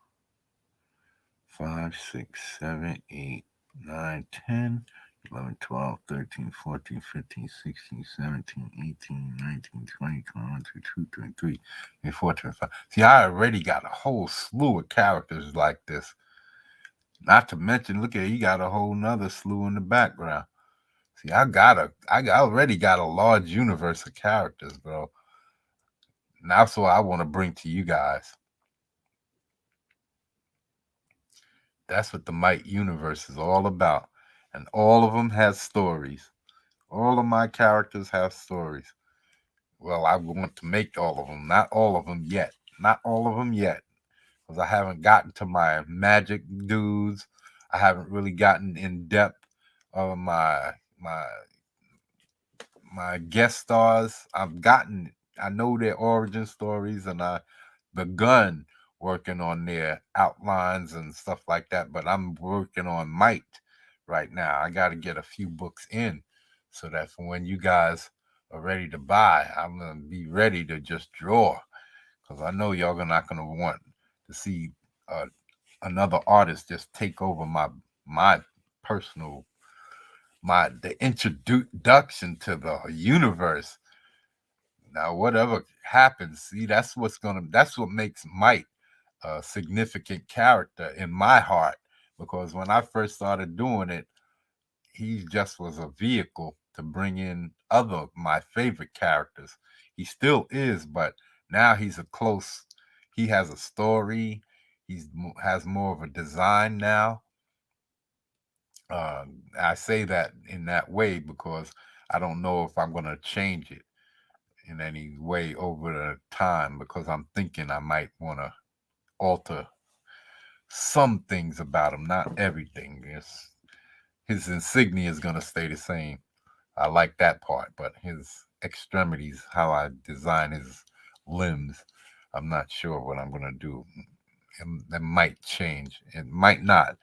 5, 6, 7, 8, 9, 10, 11, 12, 13, 14, 15, 16, 17, 18, 19, 20, 21, 22, 23, 24, 25. See, I already got a whole slew of characters like this. Not to mention, look at, he got a whole nother slew in the background. See, I already got a large universe of characters, bro. And that's what I want to bring to you guys. That's what the Might universe is all about. And all of them have stories. All of my characters have stories. Well, I want to make all of them. Not all of them yet. Not all of them yet. Because I haven't gotten to my magic dudes. I haven't really gotten in depth of my guest stars. I know their origin stories, and I begun working on their outlines and stuff like that. But I'm working on Might right now. I got to get a few books in so that for when you guys are ready to buy, I'm gonna be ready to just draw, because I know y'all are not gonna want to see another artist just take over my personal the introduction to the universe. Now, whatever happens, see, that's what makes Mike a significant character in my heart. Because when I first started doing it, he just was a vehicle to bring in other my favorite characters. He still is, but now he has a story. Has more of a design now. I say that in that way because I don't know if I'm going to change it in any way over the time, because I'm thinking I might want to alter some things about him, not everything. His insignia is going to stay the same. I like that part, but his extremities, how I design his limbs, I'm not sure what I'm going to do. It might change. It might not,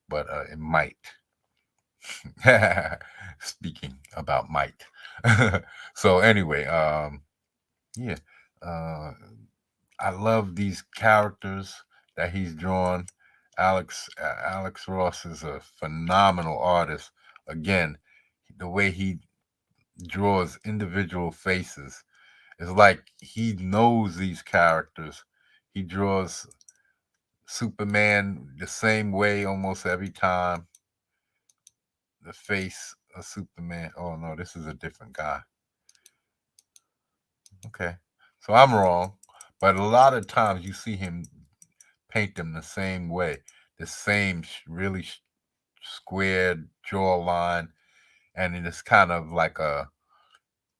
but it might. Speaking about might. So anyway, yeah, uh, I love these characters that he's drawn. Alex Ross is a phenomenal artist. Again, the way he draws individual faces, it's like he knows these characters. He draws Superman the same way almost every time. The face of Superman. Oh no, this is a different guy. Okay, so I'm wrong, but a lot of times you see him paint them the same way, the same really squared jawline, and it's kind of like a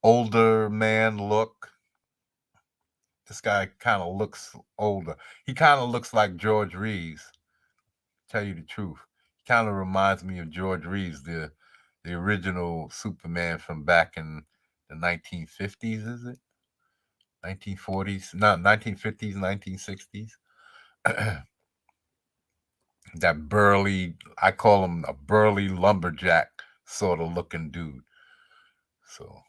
older man look. This guy kind of looks older. He kind of looks like George Reeves. Tell you the truth, he kind of reminds me of George Reeves, the original Superman from back in the 1950s. Is it 1940s? No, 1950s, 1960s. That burly, I call him a burly lumberjack sort of looking dude. So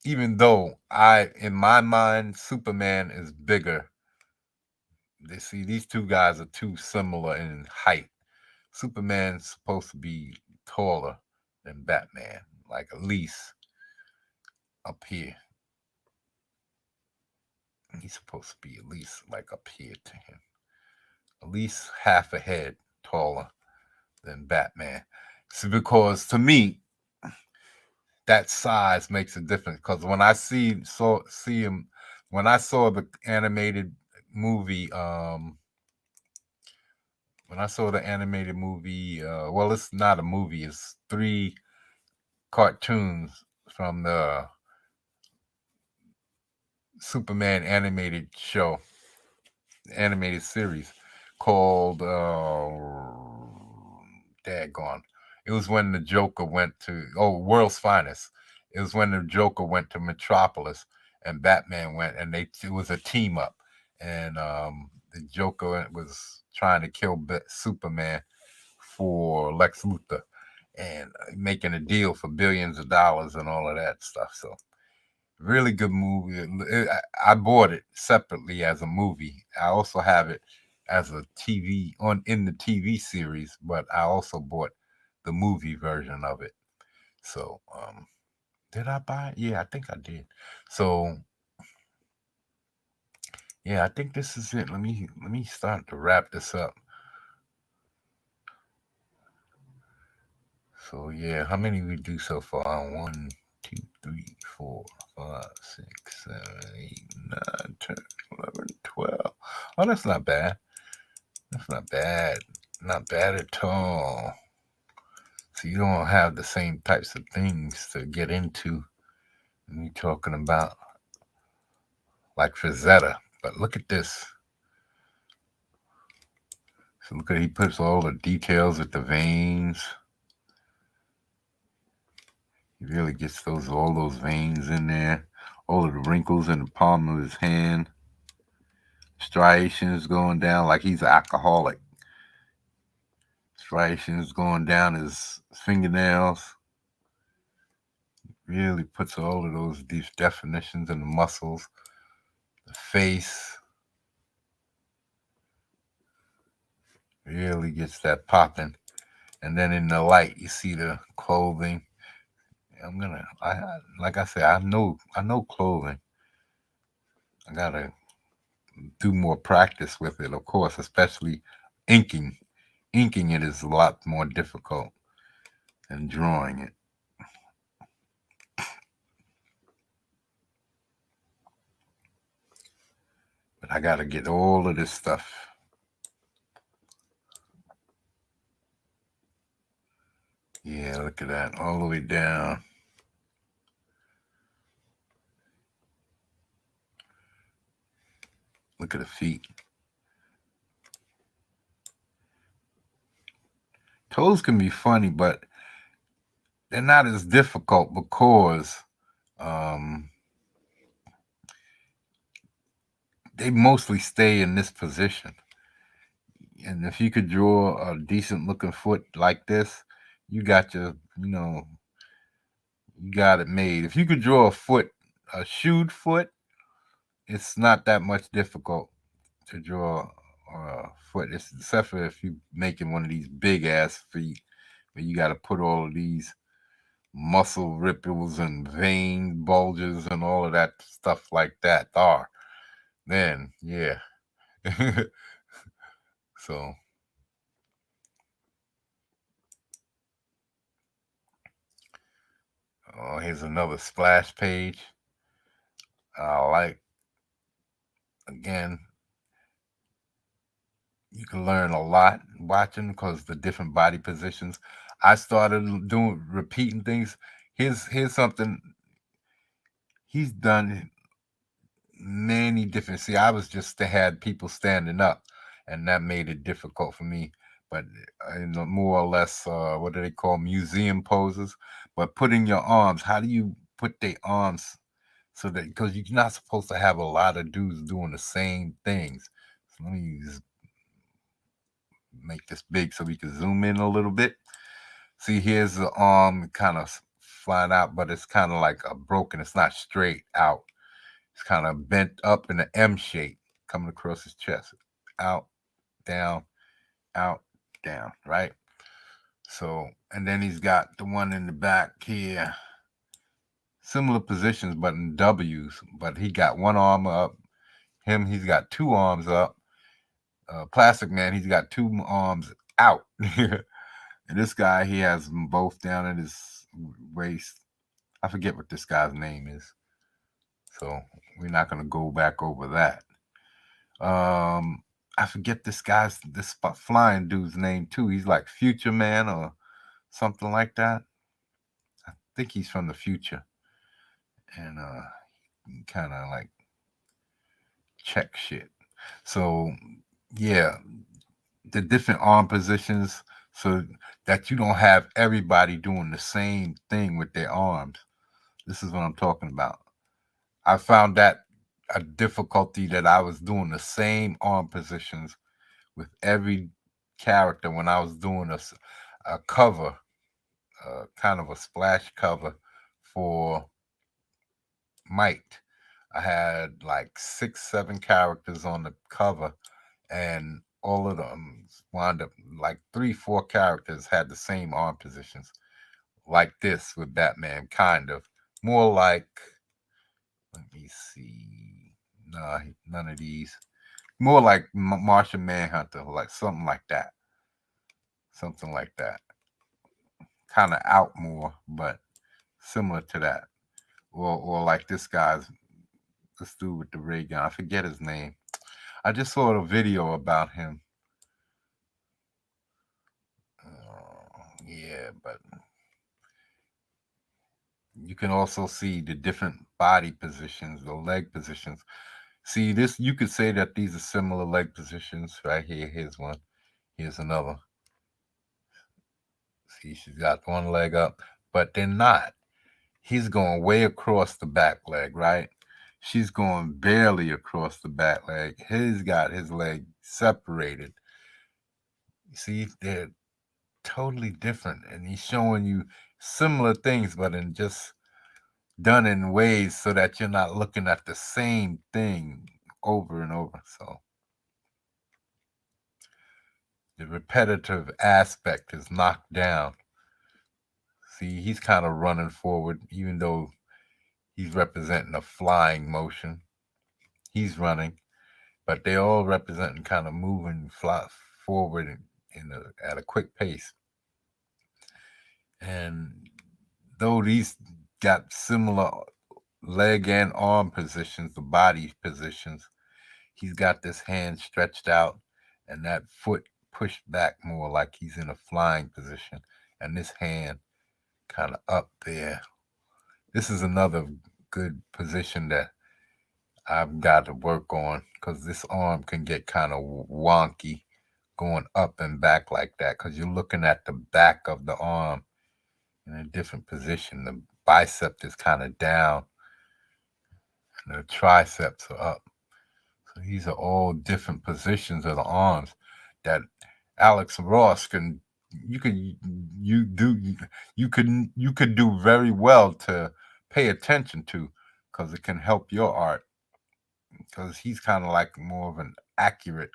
even though in my mind, Superman is bigger. These two guys are too similar in height. Superman's supposed to be taller than Batman, like at least up here. He's supposed to be at least like up here to him, at least half a head taller than Batman. So because to me, that size makes a difference. Because when I see him, when I saw the animated movie, well, it's not a movie. It's 3 cartoons from the Superman animated series called daggone. It was when the Joker went to World's Finest. It was when the Joker went to Metropolis and Batman went, and it was a team up, and the Joker was trying to kill Superman for Lex Luthor and making a deal for billions of dollars and all of that stuff. So really good movie. I bought it separately as a movie. I also have it as a TV in the TV series, but I also bought the movie version of it. So, did I buy it? Yeah, I think I did. So, yeah, I think this is it. Let me start to wrap this up. So yeah, how many we do so far? 1, 2, 3, 4, 5, 6, 7, 8, 9, 10, 11, 12. Oh, that's not bad. That's not bad. Not bad at all. So you don't have the same types of things to get into when you're talking about like Frazetta. But look at this. So look at he puts all the details with the veins. He really gets all those veins in there. All of the wrinkles in the palm of his hand. Striations going down like he's an alcoholic. Striations going down his fingernails. Really puts all of those deep definitions in the muscles, the face. Really gets that popping. And then in the light, you see the clothing. Like I said, I know clothing. I gotta do more practice with it, of course, especially inking. Inking it is a lot more difficult than drawing it. But I gotta get all of this stuff. Yeah, look at that. All the way down. Look at the feet. Toes can be funny, but they're not as difficult because they mostly stay in this position. And if you could draw a decent looking foot like this, you got you got it made. If you could draw a shoed foot, it's not that much difficult to draw a foot. Except for if you're making one of these big ass feet where you got to put all of these muscle ripples and vein bulges and all of that stuff like that are. Then, yeah. So, here's another splash page. Again, you can learn a lot watching because the different body positions. I started repeating things. Here's something he's done many different. See, I was just had people standing up, and that made it difficult for me. But more or less, what do they call museum poses? But putting your arms. How do you put their arms so that because you're not supposed to have a lot of dudes doing the same things. So let me just make this big so we can zoom in a little bit. See, here's the arm kind of flying out, but it's kind of like a broken. It's not straight out. It's kind of bent up in an M shape coming across his chest. Out, down, out, down, right? So, and then he's got the one in the back here. Similar positions, but in W's. But he got one arm up. He's got 2 arms up. Plastic Man, he's got 2 arms out. And this guy, he has them both down at his waist. I forget what this guy's name is, so we're not gonna go back over that. I forget this flying dude's name too. He's like Future Man or something like that. I think he's from the future, and kind of like check shit. So yeah, the different arm positions so that you don't have everybody doing the same thing with their arms. This is what I'm talking about. I found that a difficulty that I was doing the same arm positions with every character when I was doing a cover, kind of a splash cover for Might. I had like 6, 7 characters on the cover, and all of them wound up like 3, 4 characters had the same arm positions, like this with Batman, kind of more like. Let me see. No, none of these. More like Martian Manhunter, like something like that. Something like that. Kind of out more, but similar to that. Or like this dude with the ray gun. I forget his name. I just saw a video about him. Yeah, but you can also see the different body positions, the leg positions. See this, you could say that these are similar leg positions right here. Here's one. Here's another. See, she's got one leg up, but they're not. He's going way across the back leg, right? She's going barely across the back leg. He's got his leg separated. See, they're totally different, and he's showing you similar things, but in just done in ways so that you're not looking at the same thing over and over. So the repetitive aspect is knocked down. See, he's kind of running forward, even though he's representing a flying motion. He's running, but they're all representing kind of moving forward at a quick pace. And though these got similar leg and arm positions, the body positions, he's got this hand stretched out and that foot pushed back more like he's in a flying position, and this hand kind of up there. This is another good position that I've got to work on because this arm can get kind of wonky going up and back like that because you're looking at the back of the arm in a different position. The bicep is kind of down and the triceps are up. So these are all different positions of the arms that Alex Ross you could do very well to pay attention to because it can help your art because he's kind of like more of an accurate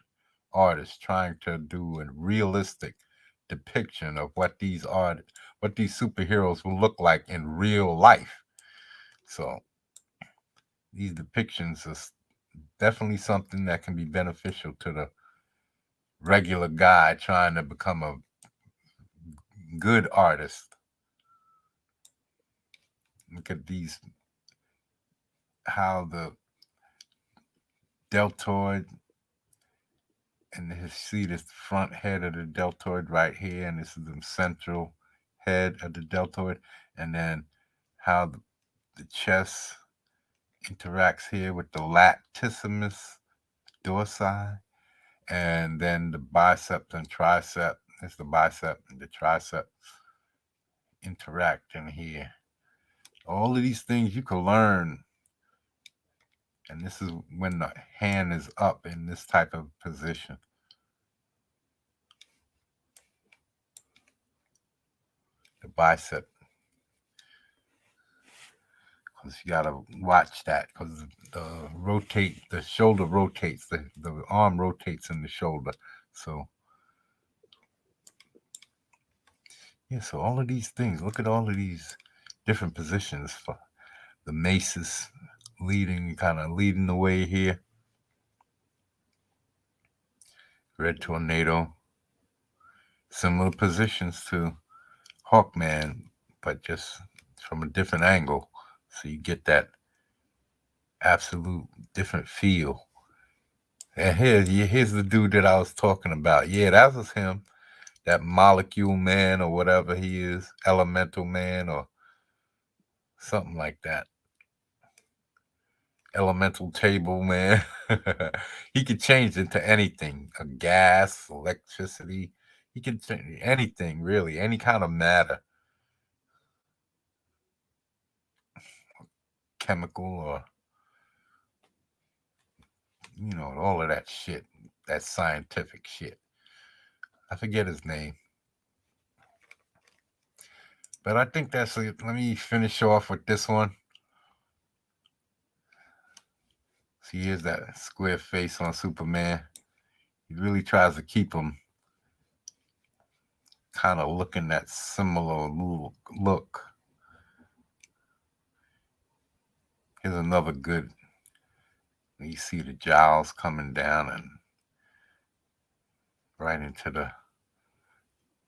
artist trying to do a realistic depiction of what these superheroes will look like in real life. So these depictions are definitely something that can be beneficial to the regular guy trying to become a good artist. Look at these, how the deltoid, and you see this front head of the deltoid right here, and this is the central head of the deltoid, and then how the chest interacts here with the latissimus dorsi, and then the biceps and tricep. It's the bicep and the tricep interact in here. All of these things you can learn, and this is when the hand is up in this type of position. The bicep, because you gotta watch that because the shoulder rotates, the arm rotates in the shoulder. So yeah, so all of these things, look at all of these different positions for the maces kind of leading the way here. Red Tornado. similar positions to Hawkman, but just from a different angle. So you get that absolute different feel. And here's the dude that I was talking about. Yeah, that was him. That molecule man or whatever he is, elemental man or something like that. Elemental table man. He could change into anything, a gas, electricity. He could change anything, really, any kind of matter, chemical or, all of that shit, that scientific shit. I forget his name. But I think that's it. Let me finish off with this one. See, here's that square face on Superman. He really tries to keep him kind of looking that similar look. Here's another good. You see the jowls coming down and right into the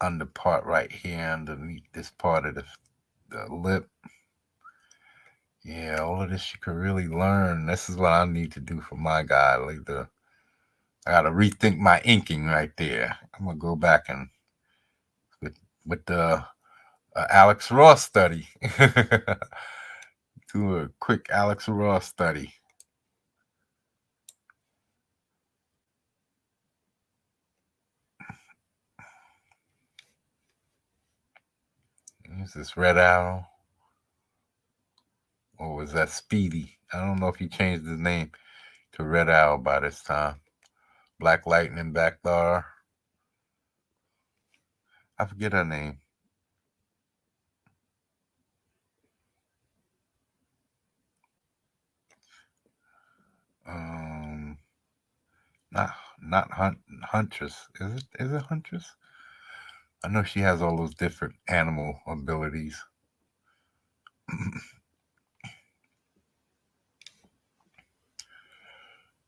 under part right here underneath this part of the lip. Yeah, all of this you can really learn. This is what I need to do for my guy. I got to rethink my inking right there. I'm gonna go back and with the Alex Ross study. Do a quick Alex Ross study. Is this Red Arrow? Or was that Speedy? I don't know if he changed his name to Red Arrow by this time. Black Lightning back there. I forget her name. Not Huntress. Is it Huntress? I know she has all those different animal abilities.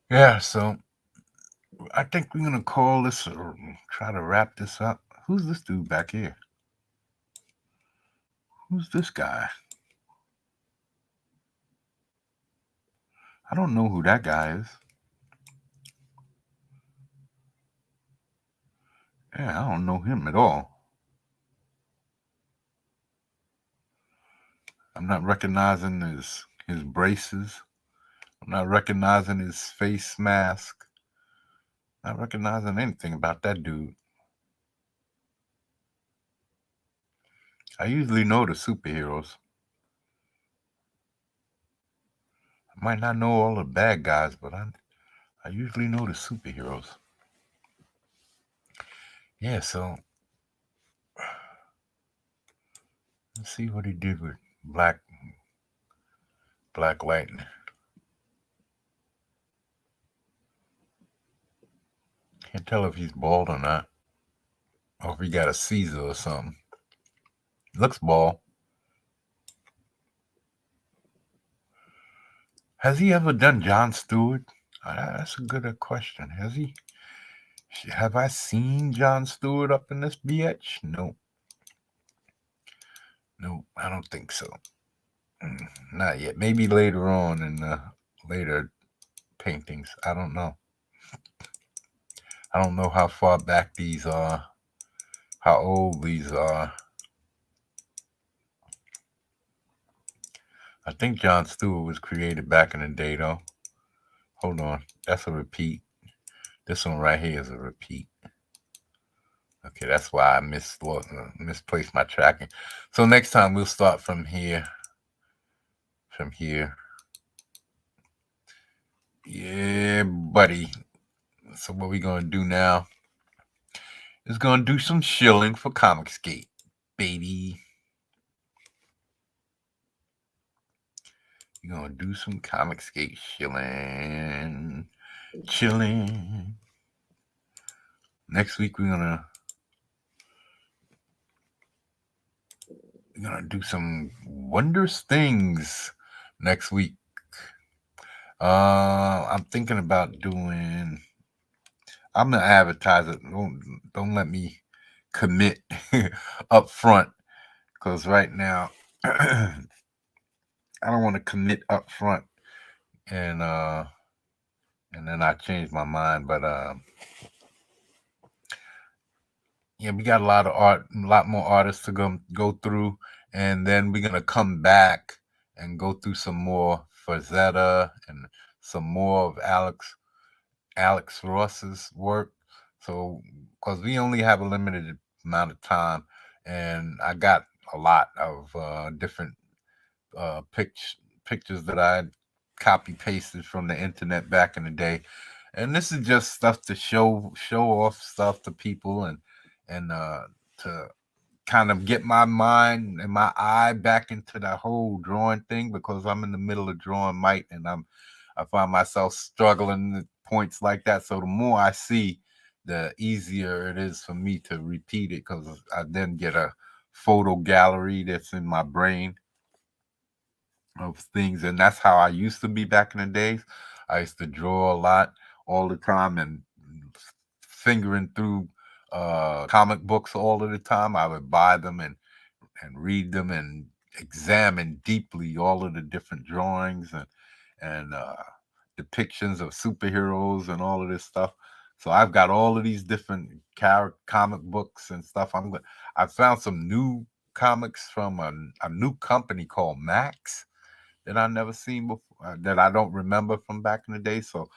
Yeah, so I think we're gonna call this or try to wrap this up. Who's this dude back here? Who's this guy? I don't know who that guy is. Yeah, I don't know him at all. I'm not recognizing his braces. I'm not recognizing his face mask. Not recognizing anything about that dude. I usually know the superheroes. I might not know all the bad guys, but I usually know the superheroes. Yeah, so let's see what he did with Black Lightning. Can't tell if he's bald or not. Or if he got a Caesar or something. Looks bald. Has he ever done Jon Stewart? That's a good question. Has he? Have I seen Jon Stewart up in this bitch? No. No, I don't think so. Not yet. Maybe later on in the later paintings. I don't know. I don't know how far back these are, how old these are. I think Jon Stewart was created back in the day, though. Hold on. That's a repeat. This one right here is a repeat. Okay, that's why I misplaced my tracking. So next time we'll start from here. From here. Yeah, buddy. So what we're going to do now is going to do some shilling for Comicsgate, baby. We're going to do some Comicsgate shilling. Chilling. Next week we're gonna do some wondrous things next week. I'm thinking about doing. I'm gonna advertise it. Don't let me commit up front, because right now I don't want to commit up front and then I changed my mind. But yeah, we got a lot of art, a lot more artists to go through, and then we're gonna come back and go through some more Frazetta and some more of Alex Ross's work. So, because we only have a limited amount of time, and I got a lot of different pictures that I copy pasted from the internet back in the day, and this is just stuff to show off stuff to people and to kind of get my mind and my eye back into that whole drawing thing, because I'm in the middle of drawing Mike, and I find myself struggling at points like that. So the more I see, the easier it is for me to repeat it, because I then get a photo gallery that's in my brain of things, and that's how I used to be back in the days. I used to draw a lot all the time and fingering through comic books all of the time. I would buy them and read them and examine deeply all of the different drawings and depictions of superheroes and all of this stuff. So I've got all of these different comic books and stuff. I found some new comics from a new company called Max that I never seen before, that I don't remember from back in the day. So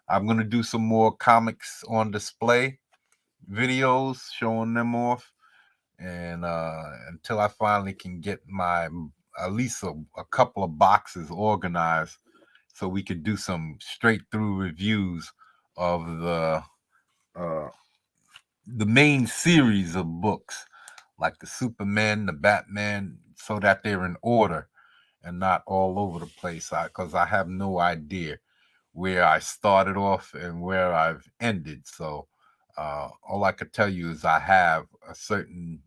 I'm gonna do some more comics on display videos showing them off, and until I finally can get my at least a couple of boxes organized, so we could do some straight through reviews of uh, the main series of books, like the Superman, the Batman, so that they're in order and not all over the place. Because I have no idea where I started off and where I've ended. So all I could tell you is I have a certain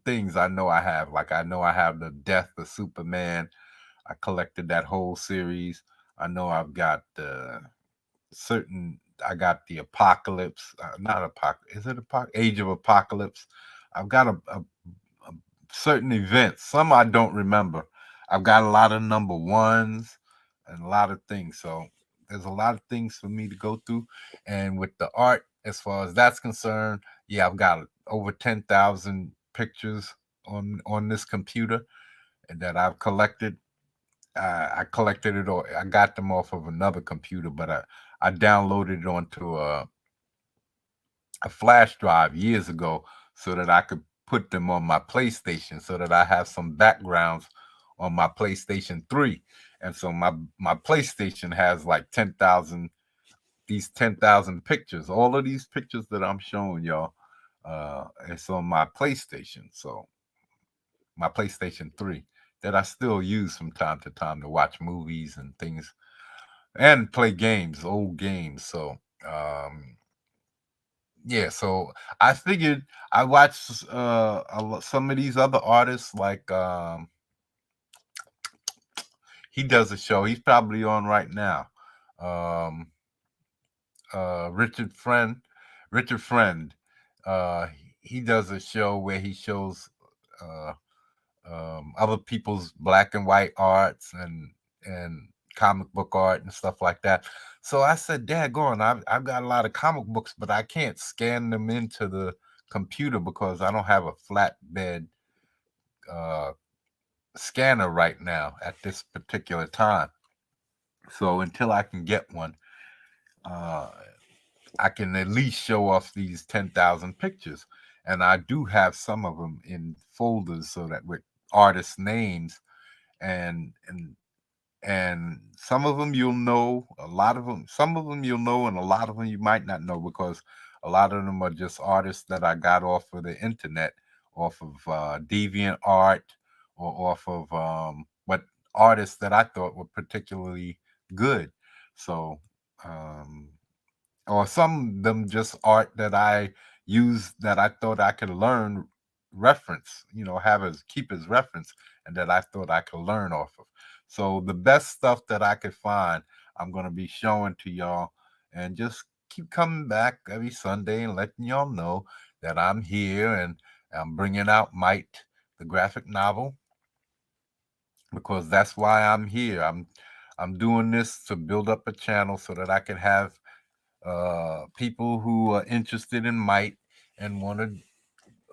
things I know I have. Like I know I have the Death of Superman. I collected that whole series. I know I've got certain. I got the Apocalypse, not Apocalypse. Is it Age of Apocalypse? I've got a certain events. Some I don't remember. I've got a lot of number ones and a lot of things. So there's a lot of things for me to go through. And with the art, as far as that's concerned, yeah, I've got over 10,000 pictures on this computer that I've collected. I collected it, or I got them off of another computer, but I downloaded it onto a flash drive years ago so that I could put them on my PlayStation, so that I have some backgrounds on my PlayStation 3. And so my PlayStation has like 10,000 these 10,000 pictures. All of these pictures that I'm showing y'all, it's on my PlayStation. So my PlayStation 3 that I still use from time to time to watch movies and things and play games, old games. So yeah, so I figured I watched some of these other artists, like he does a show. He's probably on right now. Um, Richard Friend, Richard Friend. Uh, he does a show where he shows uh, other people's black and white arts and comic book art and stuff like that. So I said, "Daggone, I've got a lot of comic books, but I can't scan them into the computer because I don't have a flatbed uh, scanner right now at this particular time. So until I can get one, uh, I can at least show off these 10,000 pictures, and I do have some of them in folders so that with artist names and and some of them you'll know, a lot of them, some of them you'll know, and a lot of them you might not know, because a lot of them are just artists that I got off of the internet, off of Deviant Art, or off of what artists that I thought were particularly good. So um, or some of them just art that I use that I thought I could learn, reference, have as keep as reference, and that I thought I could learn off of. So the best stuff that I could find, I'm gonna be showing to y'all, and just keep coming back every Sunday and letting y'all know that I'm here and I'm bringing out Might, the graphic novel, because that's why I'm here. I'm doing this to build up a channel so that I can have people who are interested in Might and want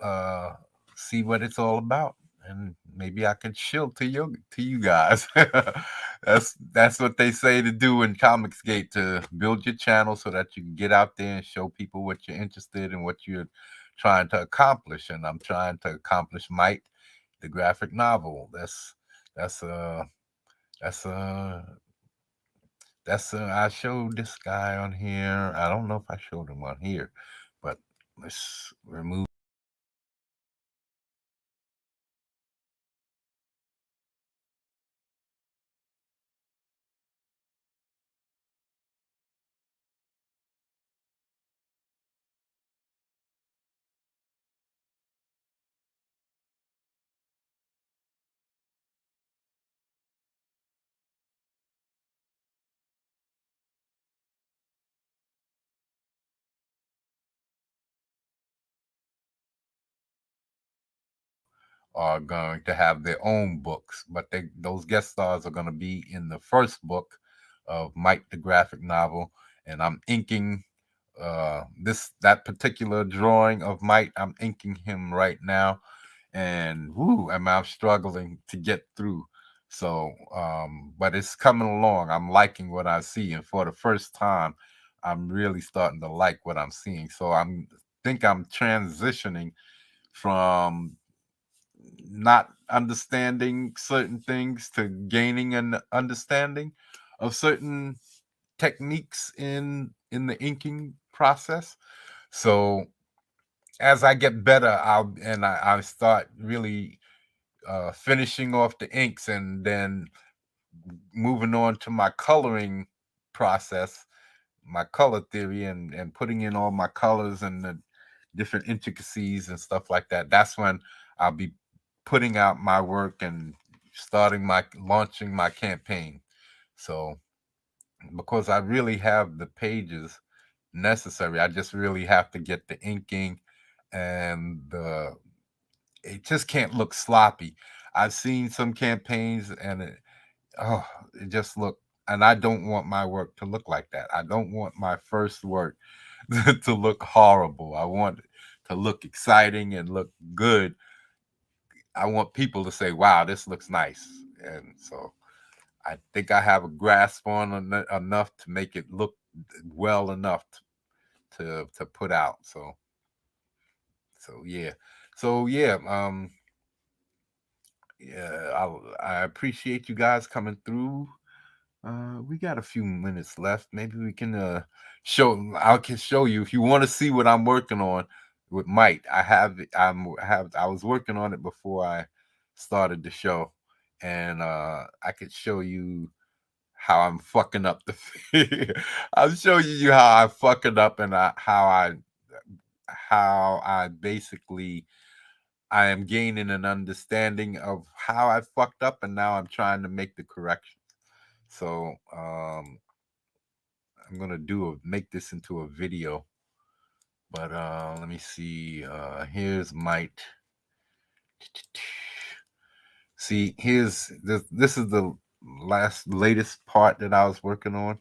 to see what it's all about, and maybe I can shill to you guys. That's what they say to do in Comicsgate, to build your channel so that you can get out there and show people what you're interested in, what you're trying to accomplish. And I'm trying to accomplish Might, the graphic novel. That's uh that's I showed this guy on here. I don't know if I showed him on here, but let's remove. Are going to have their own books, but those guest stars are going to be in the first book of Mike the graphic novel, and I'm inking that particular drawing of Mike. I'm inking him right now, and whoo, I'm struggling to get through. So, but it's coming along. I'm liking what I see, and for the first time, I'm really starting to like what I'm seeing. So I'm transitioning from not understanding certain things to gaining an understanding of certain techniques in the inking process. So as I get better, I start really finishing off the inks and then moving on to my coloring process, my color theory, and putting in all my colors and the different intricacies and stuff like that. That's when I'll be putting out my work and launching my campaign. So because I really have the pages necessary, I just really have to get the inking and it just can't look sloppy. I've seen some campaigns and it just look, and I don't want my work to look like that. I don't want my first work to look horrible. I want it to look exciting and look good. I want people to say, "Wow, this looks nice." And so I think I have a grasp on enough to make it look well enough to put out. So yeah. So yeah, yeah, I appreciate you guys coming through. We got a few minutes left. Maybe we can I can show you if you want to see what I'm working on with Mike. I was working on it before I started the show, and I could show you how I'm fucking up the I'll show you how I fuck it up and how I basically I am gaining an understanding of how I fucked up, and now I'm trying to make the correction. So I'm gonna make this into a video, but let me see. Here's Might. See, here's this. This is the latest part that I was working on.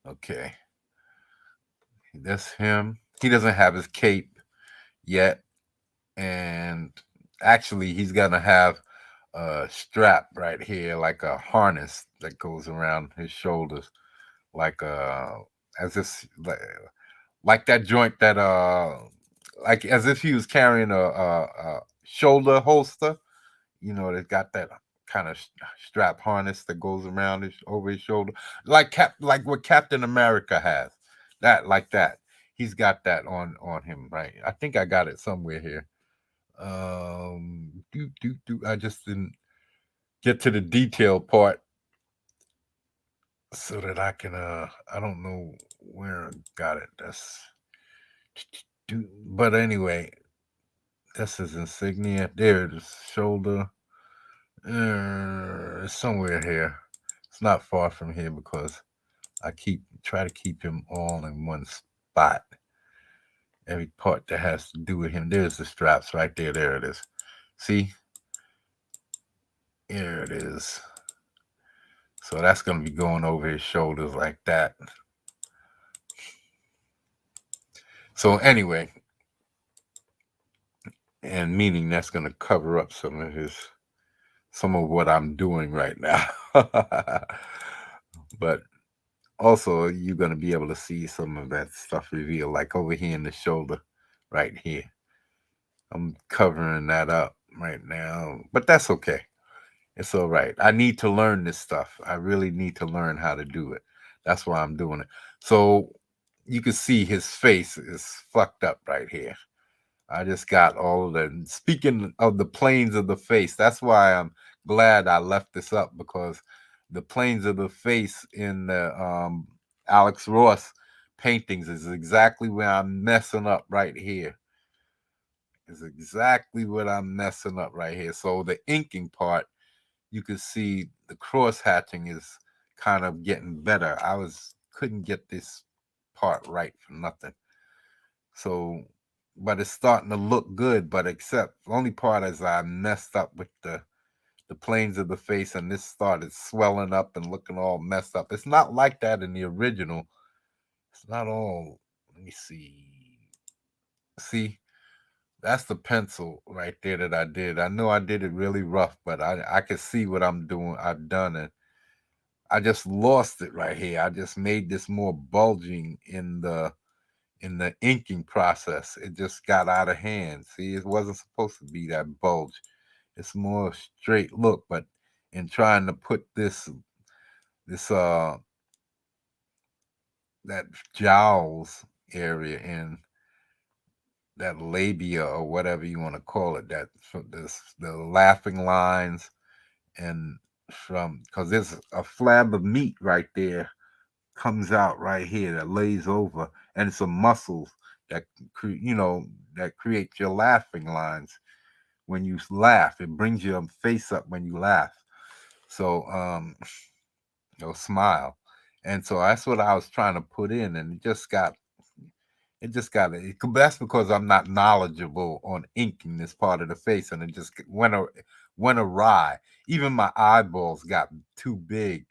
Okay, that's him. He doesn't have his cape yet, and actually, he's gonna have a strap right here, like a harness that goes around his shoulders, like as if like that joint that like as if he was carrying a shoulder holster. You know, they got that kind of strap harness that goes around over his shoulder, like what Captain America has. That like that. He's got that on him, right? I think I got it somewhere here. I just didn't get to the detail part so that I can I don't know where I got it. But anyway, that's his insignia. There it is, shoulder. Somewhere here. It's not far from here because I try to keep him all in one spot. every part that has to do with him. There's the straps right there. There it is. See? Here it is. So that's going to be going over his shoulders like that. So anyway, and meaning that's going to cover up some of what I'm doing right now. But also, you're going to be able to see some of that stuff revealed, like over here in the shoulder, right here. I'm covering that up right now, but that's okay. It's all right. I need to learn this stuff. I really need to learn how to do it. That's why I'm doing it. So you can see his face is fucked up right here. I just got all of the. Speaking of the planes of the face, that's why I'm glad I left this up, because the planes of the face in the Alex Ross paintings is exactly where I'm messing up right here. Is exactly what I'm messing up right here. So the inking part, you can see the cross hatching is kind of getting better. Couldn't get this part right for nothing. So, but it's starting to look good. But except the only part is I messed up with the planes of the face, and this started swelling up and looking all messed up. It's not like that in the original. It's not all. Let me see. See, that's the pencil right there that I did. I know I did it really rough, but I can see what I'm doing. I've done it. I just lost it right here. I just made this more bulging in the inking process. It just got out of hand. See, it wasn't supposed to be that bulge. It's more straight look, but in trying to put this that jowls area in, that labia or whatever you want to call it, that the laughing lines, and from, because there's a flab of meat right there comes out right here that lays over, and some muscles that that create your laughing lines. When you laugh, it brings your face up when you laugh. So or smile. And so that's what I was trying to put in, and that's because I'm not knowledgeable on inking this part of the face, and it just went awry. Even my eyeballs got too big,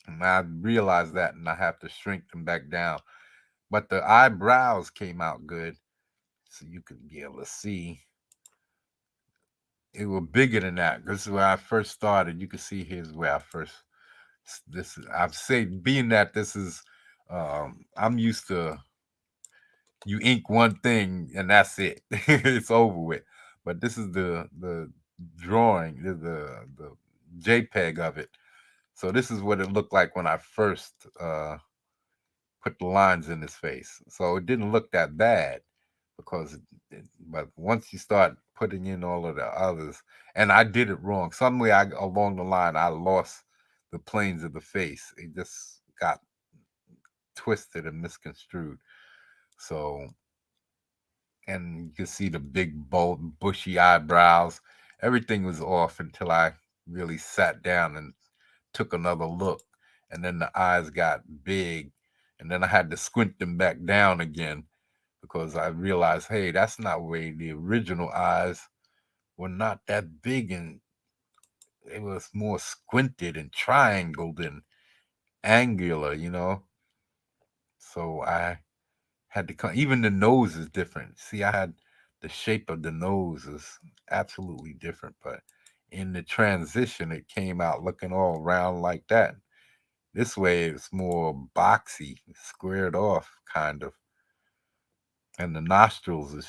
and I realized that, and I have to shrink them back down. But the eyebrows came out good, so you can be able to see. It was bigger than that. This is where I first started. You can see here's where I first. This I've said, being that this is, I'm used to, you ink one thing and that's it. It's over with. But this is the drawing, the JPEG of it. So this is what it looked like when I first put the lines in his face. So it didn't look that bad, because but once you start putting in all of the others, and I did it wrong. Somewhere along the line, I lost the planes of the face. It just got twisted and misconstrued. So, and you can see the big, bold, bushy eyebrows. Everything was off until I really sat down and took another look. And then the eyes got big. And then I had to squint them back down again, because I realized, hey, that's not where the original eyes were not that big, and it was more squinted and triangled and angular. So I had to come. Even the nose is different. See, I had the shape of the nose is absolutely different, but in the transition, it came out looking all round like that. This way, it's more boxy, squared off, kind of. And the nostrils is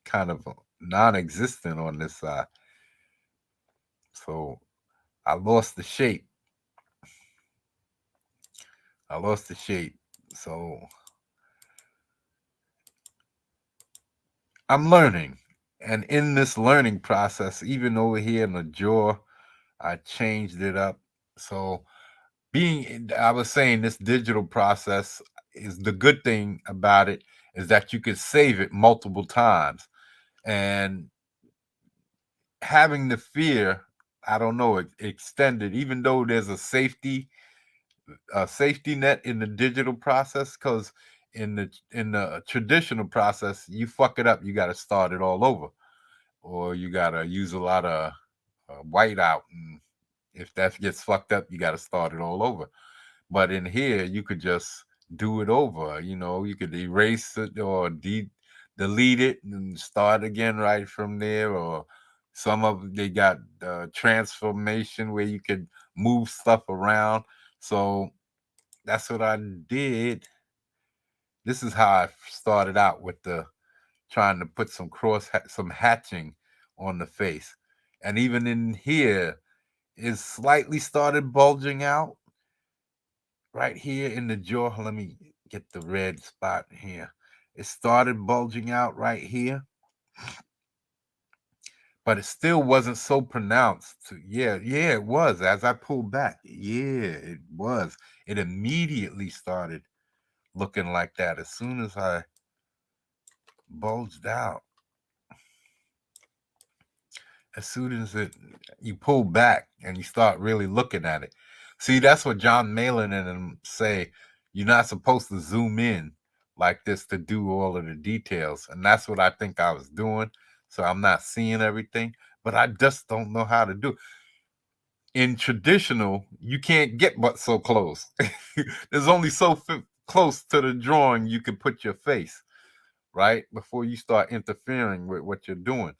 kind of non-existent on this side. So I lost the shape. I lost the shape. So I'm learning. And in this learning process, even over here in the jaw, I changed it up. So I was saying, this digital process, is the good thing about it is that you could save it multiple times. And having the fear, I don't know, extended, even though there's a safety net in the digital process, because in the traditional process, you fuck it up, you got to start it all over, or you got to use a lot of whiteout, and if that gets fucked up, you got to start it all over. But in here, you could just do it over. You could erase it or delete it and start again right from there. Or some of they got transformation where you could move stuff around. So that's what I did. This is how I started out with the trying to put some hatching on the face, and even in here, it slightly started bulging out right here in the jaw. Let me get the red spot here. It started bulging out right here, but it still wasn't so pronounced. Yeah, it was. As I pulled back, yeah, it was. It immediately started looking like that as soon as I bulged out. As soon as you pull back and you start really looking at it. See, that's what John Malin and them say. You're not supposed to zoom in like this to do all of the details. And that's what I think I was doing. So I'm not seeing everything, but I just don't know how to do it. In traditional, you can't get but so close. There's only so close to the drawing you can put your face, right? Before you start interfering with what you're doing.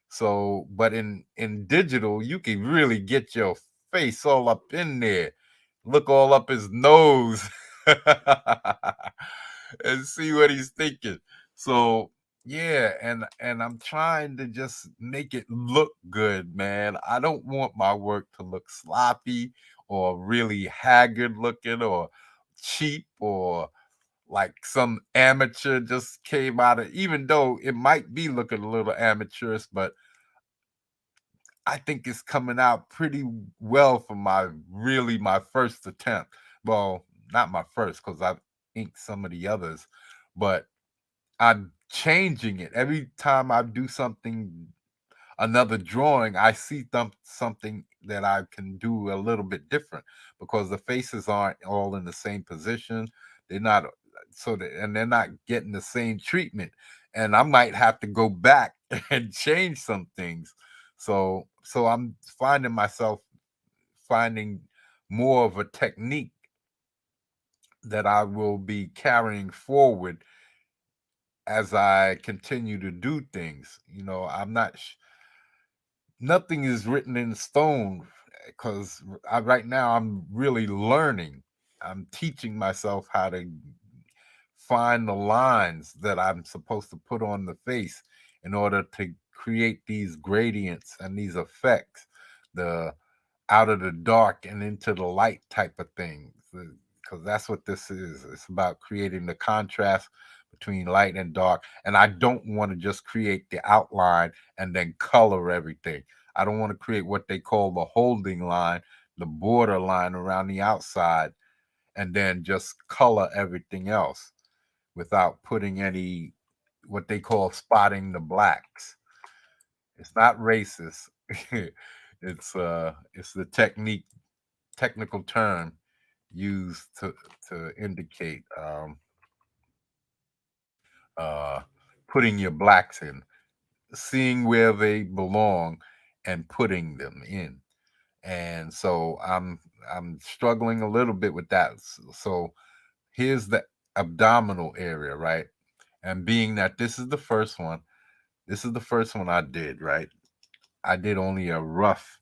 So, but in digital, you can really get your face all up in there, look all up his nose, and see what he's thinking. So, yeah, and I'm trying to just make it look good, man. I don't want my work to look sloppy or really haggard looking or cheap or like some amateur just came out of, even though it might be looking a little amateurish, but I think it's coming out pretty well for my first attempt. Well, not my first because I've inked some of the others, but I'm changing it every time I do something, another drawing. I see something that I can do a little bit different because the faces aren't all in the same position. They're not and they're not getting the same treatment. And I might have to go back and change some things. So I'm finding myself finding more of a technique that I will be carrying forward as I continue to do things. I'm not nothing is written in stone because right now I'm really learning. I'm teaching myself how to find the lines that I'm supposed to put on the face in order to create these gradients and these effects, the out of the dark and into the light type of things. Because that's what this is. It's about creating the contrast between light and dark. And I don't want to just create the outline and then color everything. I don't want to create what they call the holding line, the border line around the outside, and then just color everything else without putting any what they call spotting the blacks. It's not racist. It's the technical term used to indicate uh putting your blacks in, seeing where they belong and putting them in. And so I'm struggling a little bit with that. So here's the abdominal area, right? And being that this is the first one I did, right? I did only a rough,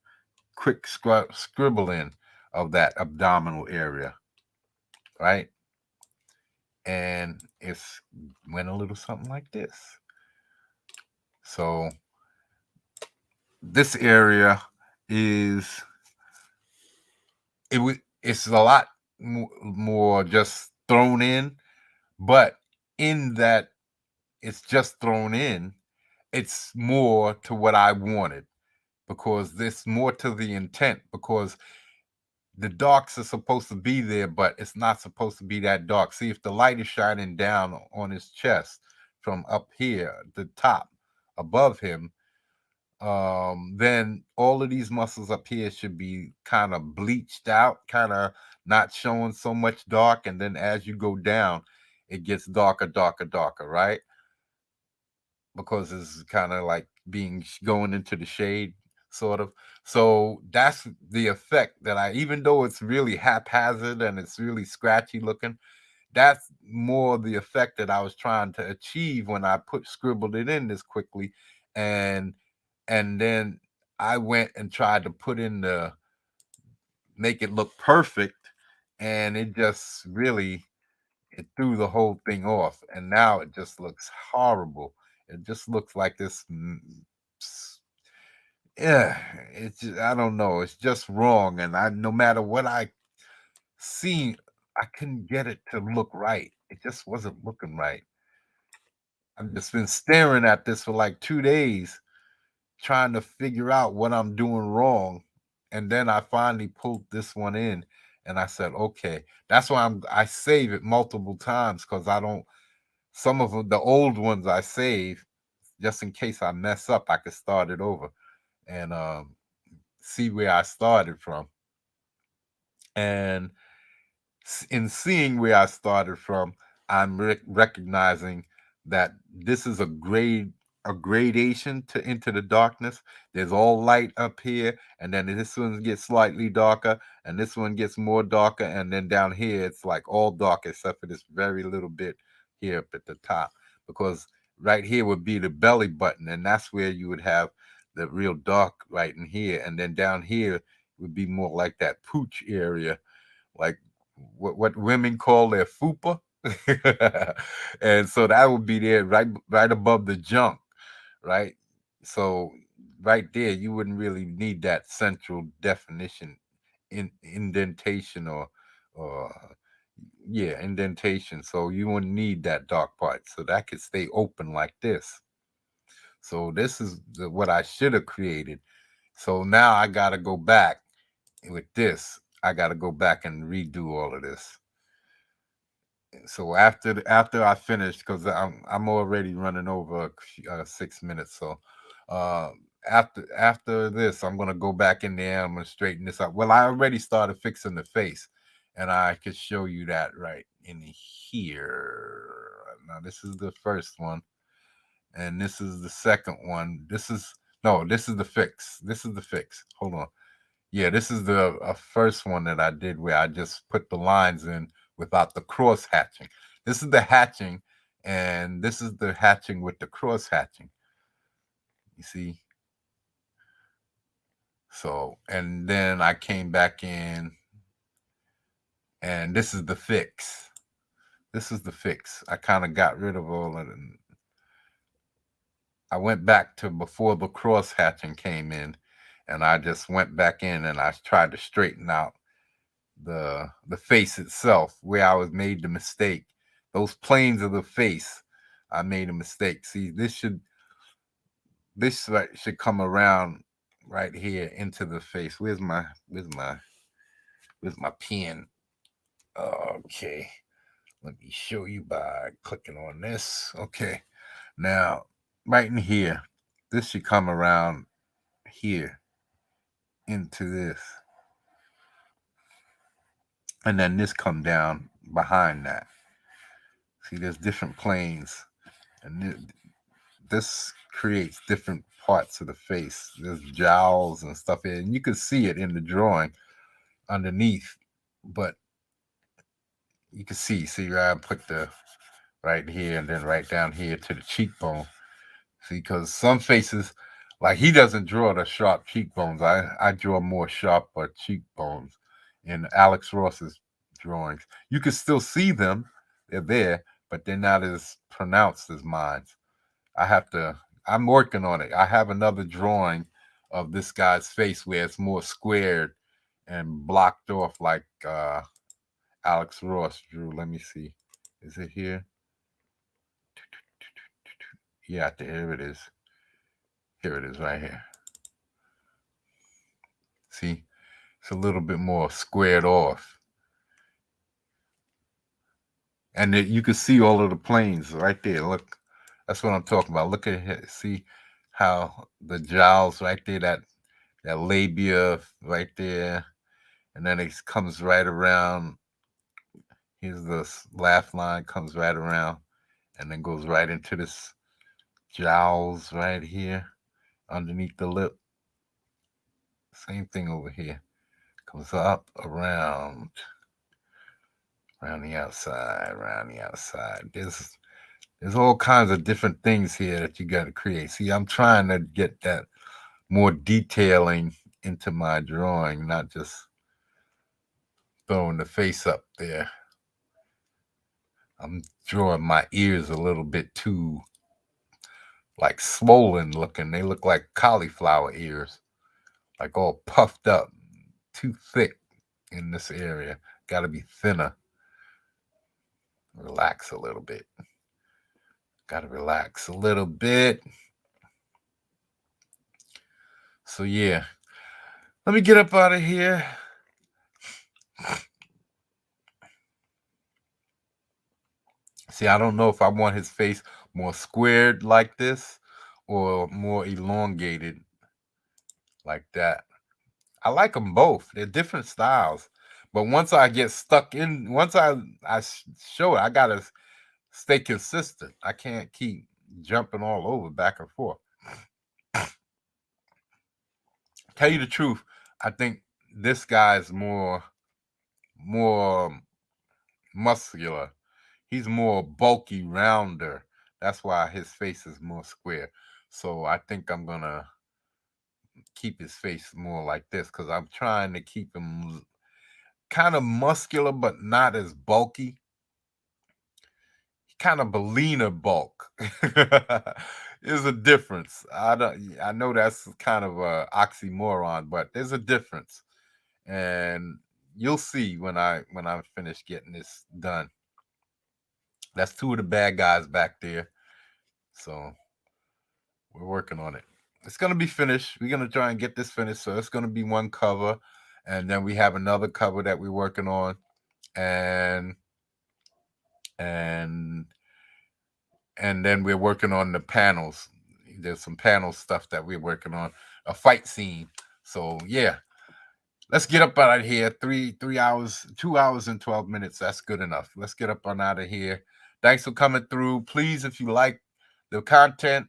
quick scribbling of that abdominal area, right? And it's went a little something like this. So this area is it's a lot more just thrown in, but in that it's just thrown in, it's more to what I wanted because this more to the intent because the darks are supposed to be there, but it's not supposed to be that dark. See, if the light is shining down on his chest from up here, the top above him, then all of these muscles up here should be kind of bleached out, kind of not showing so much dark. And then as you go down, it gets darker, darker, darker, right? Because it's kind of like being going into the shade, sort of. So that's the effect that I, even though it's really haphazard and it's really scratchy looking, that's more the effect that I was trying to achieve when I put scribbled it in this quickly, and then I went and tried to put in the make it look perfect, and it just really it threw the whole thing off, and now it just looks horrible. It just looks like this. Yeah, it's just, I don't know. It's just wrong, and I no matter what I see, I couldn't get it to look right. It just wasn't looking right. I've just been staring at this for like 2 days, trying to figure out what I'm doing wrong, and then I finally pulled this one in, and I said, okay, that's why I save it multiple times because I don't. Some of them, the old ones I save just in case I mess up, I could start it over and see where I started from. And in seeing where I started from, I'm recognizing that this is a gradation to into the darkness. There's all light up here, and then this one gets slightly darker, and this one gets more darker, and then down here it's like all dark except for this very little bit here up at the top. Because right here would be the belly button, and that's where you would have the real dark right in here, and then down here would be more like that pooch area, like what women call their fupa. And so that would be there right above the junk, right? So right there you wouldn't really need that central definition in indentation or yeah, indentation. So you wouldn't need that dark part. So that could stay open like this. So this is what I should have created. So now I got to go back with this. I got to go back and redo all of this. So after I finish, because I'm already running over 6 minutes. So uh, after this, I'm gonna go back in there. I'm gonna straighten this up. Well, I already started fixing the face, and I could show you that right in here. Now this is the first one, and this is the second one. This is no, this is the fix. This is the fix. Hold on. Yeah, this is the first one that I did where I just put the lines in without the cross hatching. This is the hatching, and this is the hatching with the cross hatching. You see? So, and then I came back in, and this is the fix. This is the fix. I kind of got rid of all of it. I went back to before the cross hatching came in, and I just went back in and I tried to straighten out the face itself where I was made the mistake. Those planes of the face, I made a mistake. See, this should come around right here into the face. Where's my pen? Okay, let me show you by clicking on this. Okay, now right in here, this should come around here into this, and then this come down behind that. See, there's different planes, and this creates different parts of the face. There's jowls and stuff, and you can see it in the drawing underneath. But you can see where I put the right here and then right down here to the cheekbone. See, because some faces, like he doesn't draw the sharp cheekbones. I draw more sharper cheekbones in Alex Ross's drawings. You can still see them; they're there, but they're not as pronounced as mine. I have to. I'm working on it. I have another drawing of this guy's face where it's more squared and blocked off like Alex Ross drew. Let me see. Is it here? Yeah, here it is. Here it is, right here. See, it's a little bit more squared off, and you can see all of the planes right there. Look, that's what I'm talking about. Look at it. See how the jowls right there, that labia right there, and then it comes right around Here's the laugh line, comes right around and then goes right into this jowls right here underneath the lip. Same thing over here. Comes up, around the outside, around the outside. There's all kinds of different things here that you got to create. See, I'm trying to get that more detailing into my drawing, not just throwing the face up there. I'm drawing my ears a little bit too, like swollen looking. They look like cauliflower ears, like all puffed up, too thick in this area. Got to be thinner. Relax a little bit. Got to relax a little bit. So yeah, let me get up out of here. See, I don't know if I want his face more squared like this or more elongated like that. I like them both. They're different styles. But once I get stuck in, once I show it, I gotta stay consistent. I can't keep jumping all over back and forth. Tell you the truth, I think this guy's more muscular. He's more bulky, rounder. That's why his face is more square. So I think I'm gonna keep his face more like this because I'm trying to keep him kind of muscular but not as bulky. Kind of a leaner bulk. There's a difference. I know that's kind of a oxymoron, but there's a difference. And you'll see when I finish getting this done. That's two of the bad guys back there. So we're working on it. It's gonna be finished. We're gonna try and get this finished. So it's gonna be one cover, and then we have another cover that we're working on, and and and then we're working on the panels. There's some panel stuff that we're working on, a fight scene. So yeah, let's get up out of here. 3 hours, 2 hours and 12 minutes. That's good enough. Let's get up on out of here. Thanks for coming through. Please, if you like the content,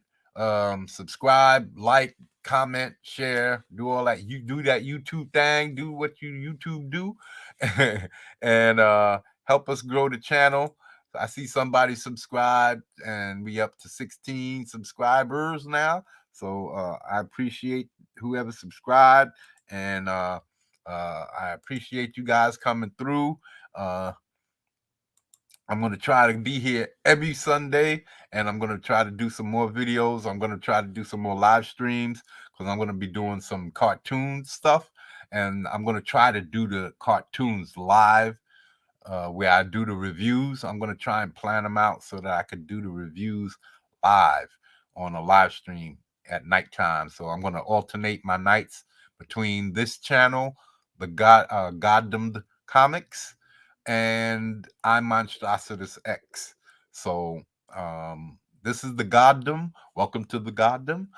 subscribe, like, comment, share, do all that. You do that YouTube thing. Do what you YouTube do, and help us grow the channel. I see somebody subscribed, and we up to 16 subscribers now. So I appreciate whoever subscribed, and I appreciate you guys coming through. I'm going to try to be here every Sunday, and I'm going to try to do some more videos. I'm going to try to do some more live streams because I'm going to be doing some cartoon stuff, and I'm going to try to do the cartoons live where I do the reviews. I'm going to try and plan them out so that I could do the reviews live on a live stream at nighttime. So I'm going to alternate my nights between this channel, the Goddamned Comics, and I'm Monstrositus X. So this is the Goddam. Welcome to the Goddam.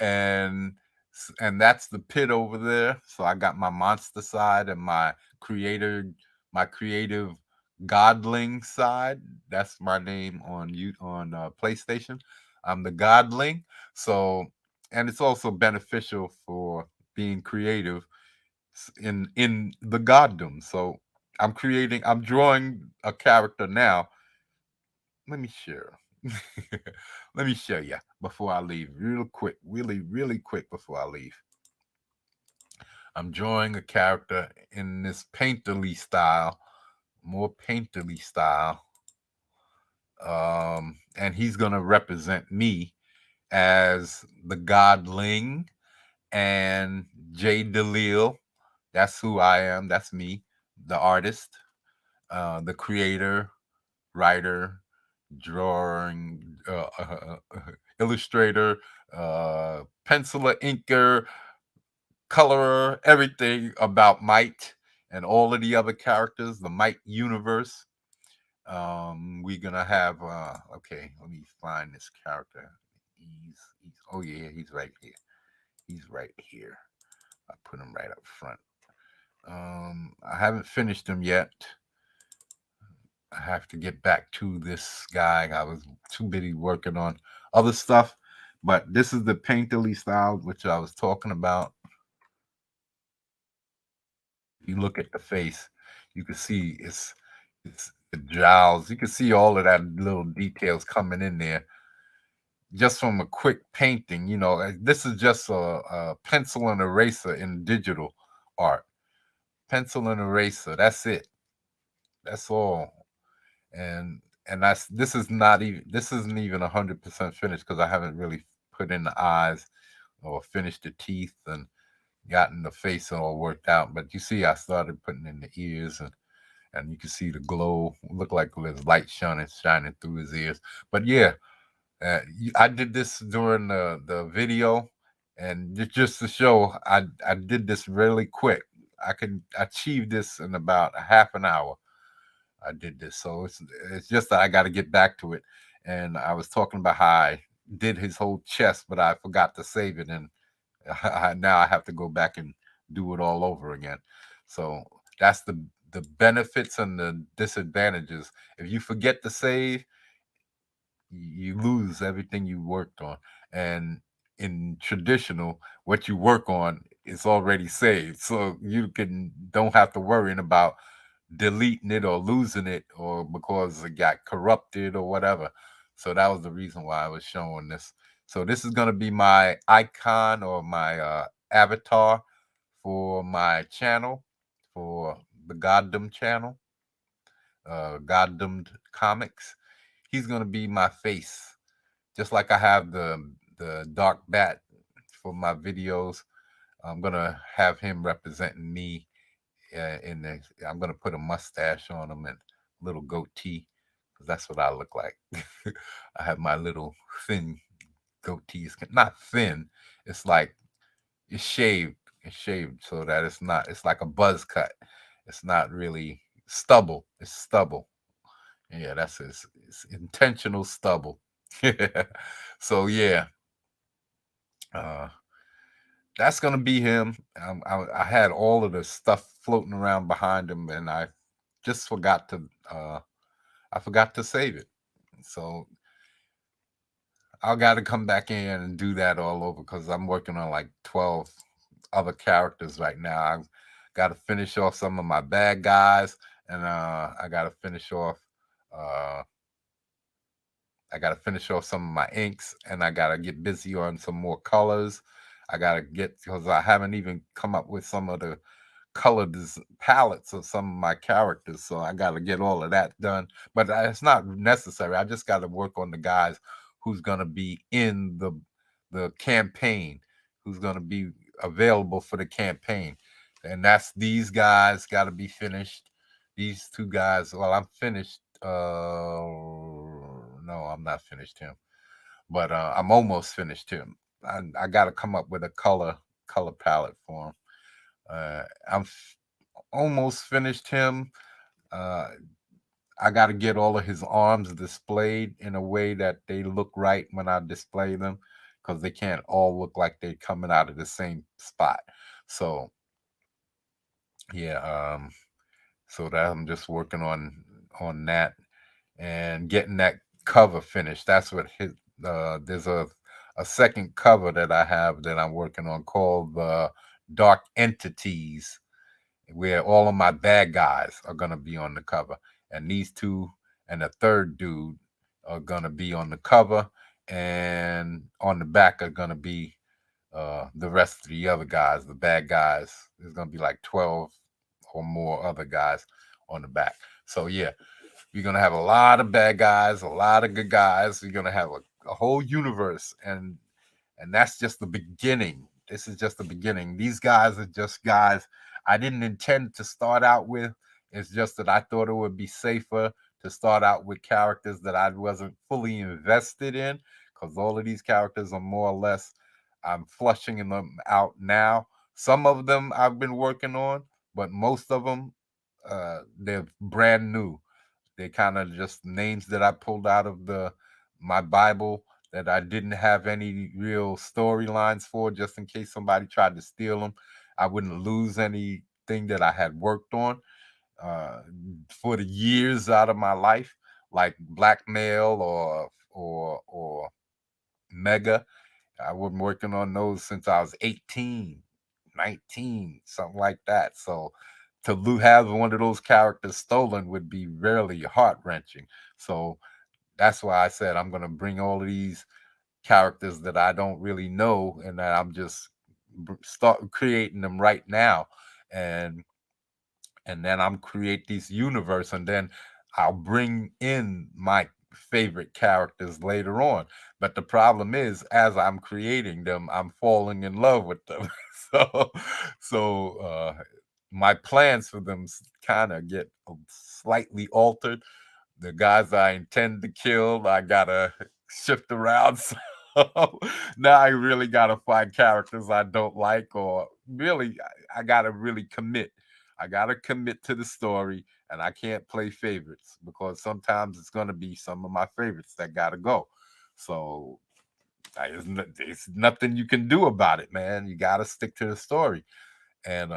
and that's the pit over there. So I got my monster side and my creative godling side. That's my name on PlayStation. I'm the godling. So, and it's also beneficial for being creative in the goddom. So I'm drawing a character now. Let me share. Let me show you before I leave, real quick, really quick before I leave. I'm drawing a character in this painterly style, more painterly style. And he's gonna represent me as the Godling and Jay DeLille. That's who I am. That's me, the artist, the creator, writer, drawing, illustrator, penciler, inker, colorer, everything about Might and all of the other characters, the Might universe. We're gonna have okay, let me find this character. He's oh yeah, he's right here. He's right here. I put him right up front. I haven't finished him yet. I have to get back to this guy. I was too busy working on other stuff, but this is the painterly style which I was talking about. If you look at the face, you can see it's the jowls. You can see all of that little details coming in there just from a quick painting. This is just a pencil and eraser in digital art. Pencil and eraser. That's it. That's all. And this isn't even 100% finished because I haven't really put in the eyes or finished the teeth and gotten the face all worked out. But you see, I started putting in the ears and you can see the glow. Look like there's light shining through his ears. But yeah, I did this during the video, and just to show, I did this really quick. I can achieve this in about a half an hour. I did this, so it's just that I got to get back to it. And I was talking about how I did his whole chest, but I forgot to save it, and now I have to go back and do it all over again. So that's the benefits and the disadvantages. If you forget to save, you lose everything you worked on. And in traditional, what you work on is already saved, so you can don't have to worrying about deleting it or losing it or because it got corrupted or whatever. So that was the reason why I was showing this. So this is going to be my icon or my avatar for my channel, for the Goddamn channel, Goddamn Comics. He's going to be my face, just like I have the Dark Bat for my videos. I'm going to have him representing me I'm gonna put a mustache on him and little goatee because that's what I look like. I have my little thin goatee. It's not thin. It's like it's shaved. It's shaved so that it's not. It's like a buzz cut. It's not really stubble. It's stubble. Yeah, that's it's intentional stubble. So yeah, uh, that's gonna be him. I had all of the stuff floating around behind him, and just forgot to I forgot to save it. So I got to come back in and do that all over because I'm working on like 12 other characters right now. I got to finish off some of my bad guys, and I got to finish off. Uh, I got to finish off some of my inks, and I got to get busy on some more colors. I got to get because I haven't even come up with some of the colored palettes of some of my characters, so I got to get all of that done. But it's not necessary. I just got to work on the guys who's going to be in the campaign, who's going to be available for the campaign, and that's these guys got to be finished. These two guys. Well, I'm finished. No, I'm not finished him, but I'm almost finished him. I got to come up with a color palette for him. I'm almost finished him. Uh, I got to get all of his arms displayed in a way that they look right when I display them because they can't all look like they're coming out of the same spot. So yeah, so that I'm just working on that and getting that cover finished. That's what his there's a second cover that I have that I'm working on called Dark Entities, where all of my bad guys are gonna be on the cover, and these two and a third dude are gonna be on the cover, and on the back are gonna be the rest of the other guys, the bad guys. There's gonna be like 12 or more other guys on the back. So yeah, we're gonna have a lot of bad guys, a lot of good guys. We're gonna have a whole universe, and that's just the beginning. This is just the beginning. These guys are just guys I didn't intend to start out with. It's just that I thought it would be safer to start out with characters that I wasn't fully invested in, because all of these characters are more or less I'm flushing them out now. Some of them I've been working on, but most of them they're brand new. They kind of just names that I pulled out of the my Bible that I didn't have any real storylines for, just in case somebody tried to steal them. I wouldn't lose anything that I had worked on. uh, for the years out of my life, like Blackmail or Mega. I've been working on those since I was 18, 19, something like that. So to have one of those characters stolen would be really heart wrenching. So that's why I said I'm going to bring all of these characters that I don't really know and that I'm just start creating them right now. And then I'm create this universe, and then I'll bring in my favorite characters later on. But the problem is, as I'm creating them, I'm falling in love with them. so, so my plans for them kind of get slightly altered. The guys I intend to kill, I gotta shift around. So now I really gotta find characters I don't like, or really, I gotta really commit. I gotta commit to the story, and I can't play favorites because sometimes it's gonna be some of my favorites that gotta go. So it's nothing you can do about it, man. You gotta stick to the story, and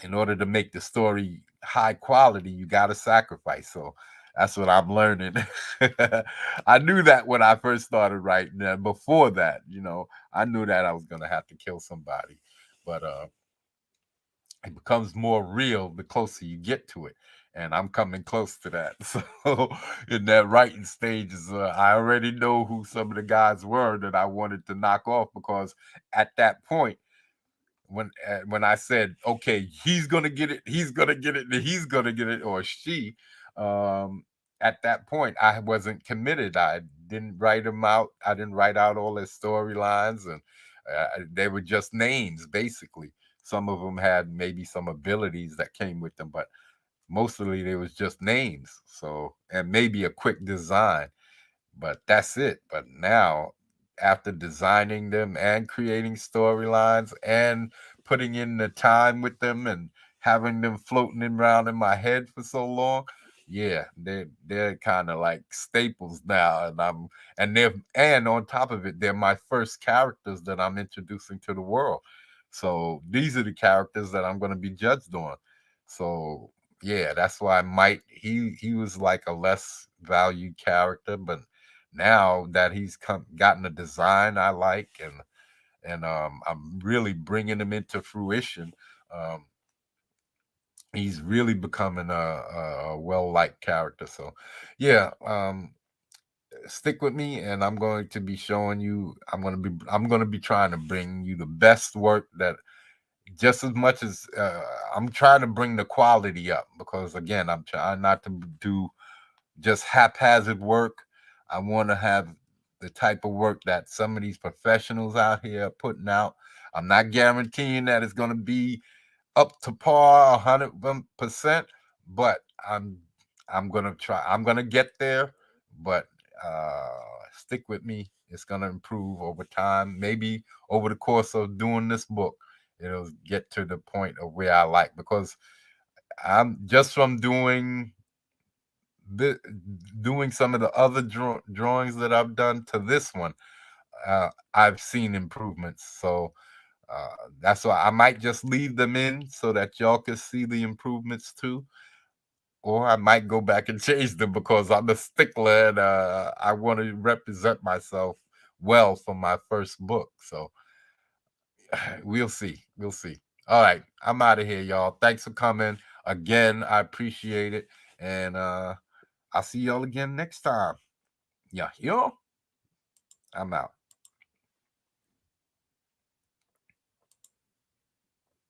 in order to make the story high quality, you got to sacrifice. So that's what I'm learning. I knew that when I first started writing. Before that, I knew that I was gonna have to kill somebody, but it becomes more real the closer you get to it. And I'm coming close to that. So in that writing stages, I already know who some of the guys were that I wanted to knock off, because at that point, when I said, okay, he's gonna get it, he's gonna get it, and he's gonna get it, or she, um, at that point I wasn't committed. I didn't write them out. I didn't write out all their storylines, and they were just names basically. Some of them had maybe some abilities that came with them, but mostly they was just names. So, and maybe a quick design, but that's it. But now, after designing them and creating storylines and putting in the time with them and having them floating around in my head for so long, yeah, they're kind of like staples now. And on top of it, they're my first characters that I'm introducing to the world. So these are the characters that I'm going to be judged on. So yeah, that's why Mike, he was like a less valued character, but now that he's gotten a design I like, and I'm really bringing him into fruition, um, he's really becoming a well liked character. So, yeah, stick with me, and I'm going to be showing you. I'm going to be trying to bring you the best work that. Just as much as I'm trying to bring the quality up, because again, I'm trying not to do just haphazard work. I want to have the type of work that some of these professionals out here are putting out. I'm not guaranteeing that it's going to be up to par 100%, but I'm going to try. I'm going to get there, but uh, stick with me. It's going to improve over time. Maybe over the course of doing this book, it'll get to the point of where I like, because I'm just from doing some of the other drawings that I've done to this one, I've seen improvements. So that's why I might just leave them in so that y'all can see the improvements too. Or I might go back and change them, because I'm a stickler, and I want to represent myself well for my first book. So we'll see. We'll see. All right. I'm out of here, y'all. Thanks for coming. Again, I appreciate it. And I'll see y'all again next time. Yeah, yo, I'm out.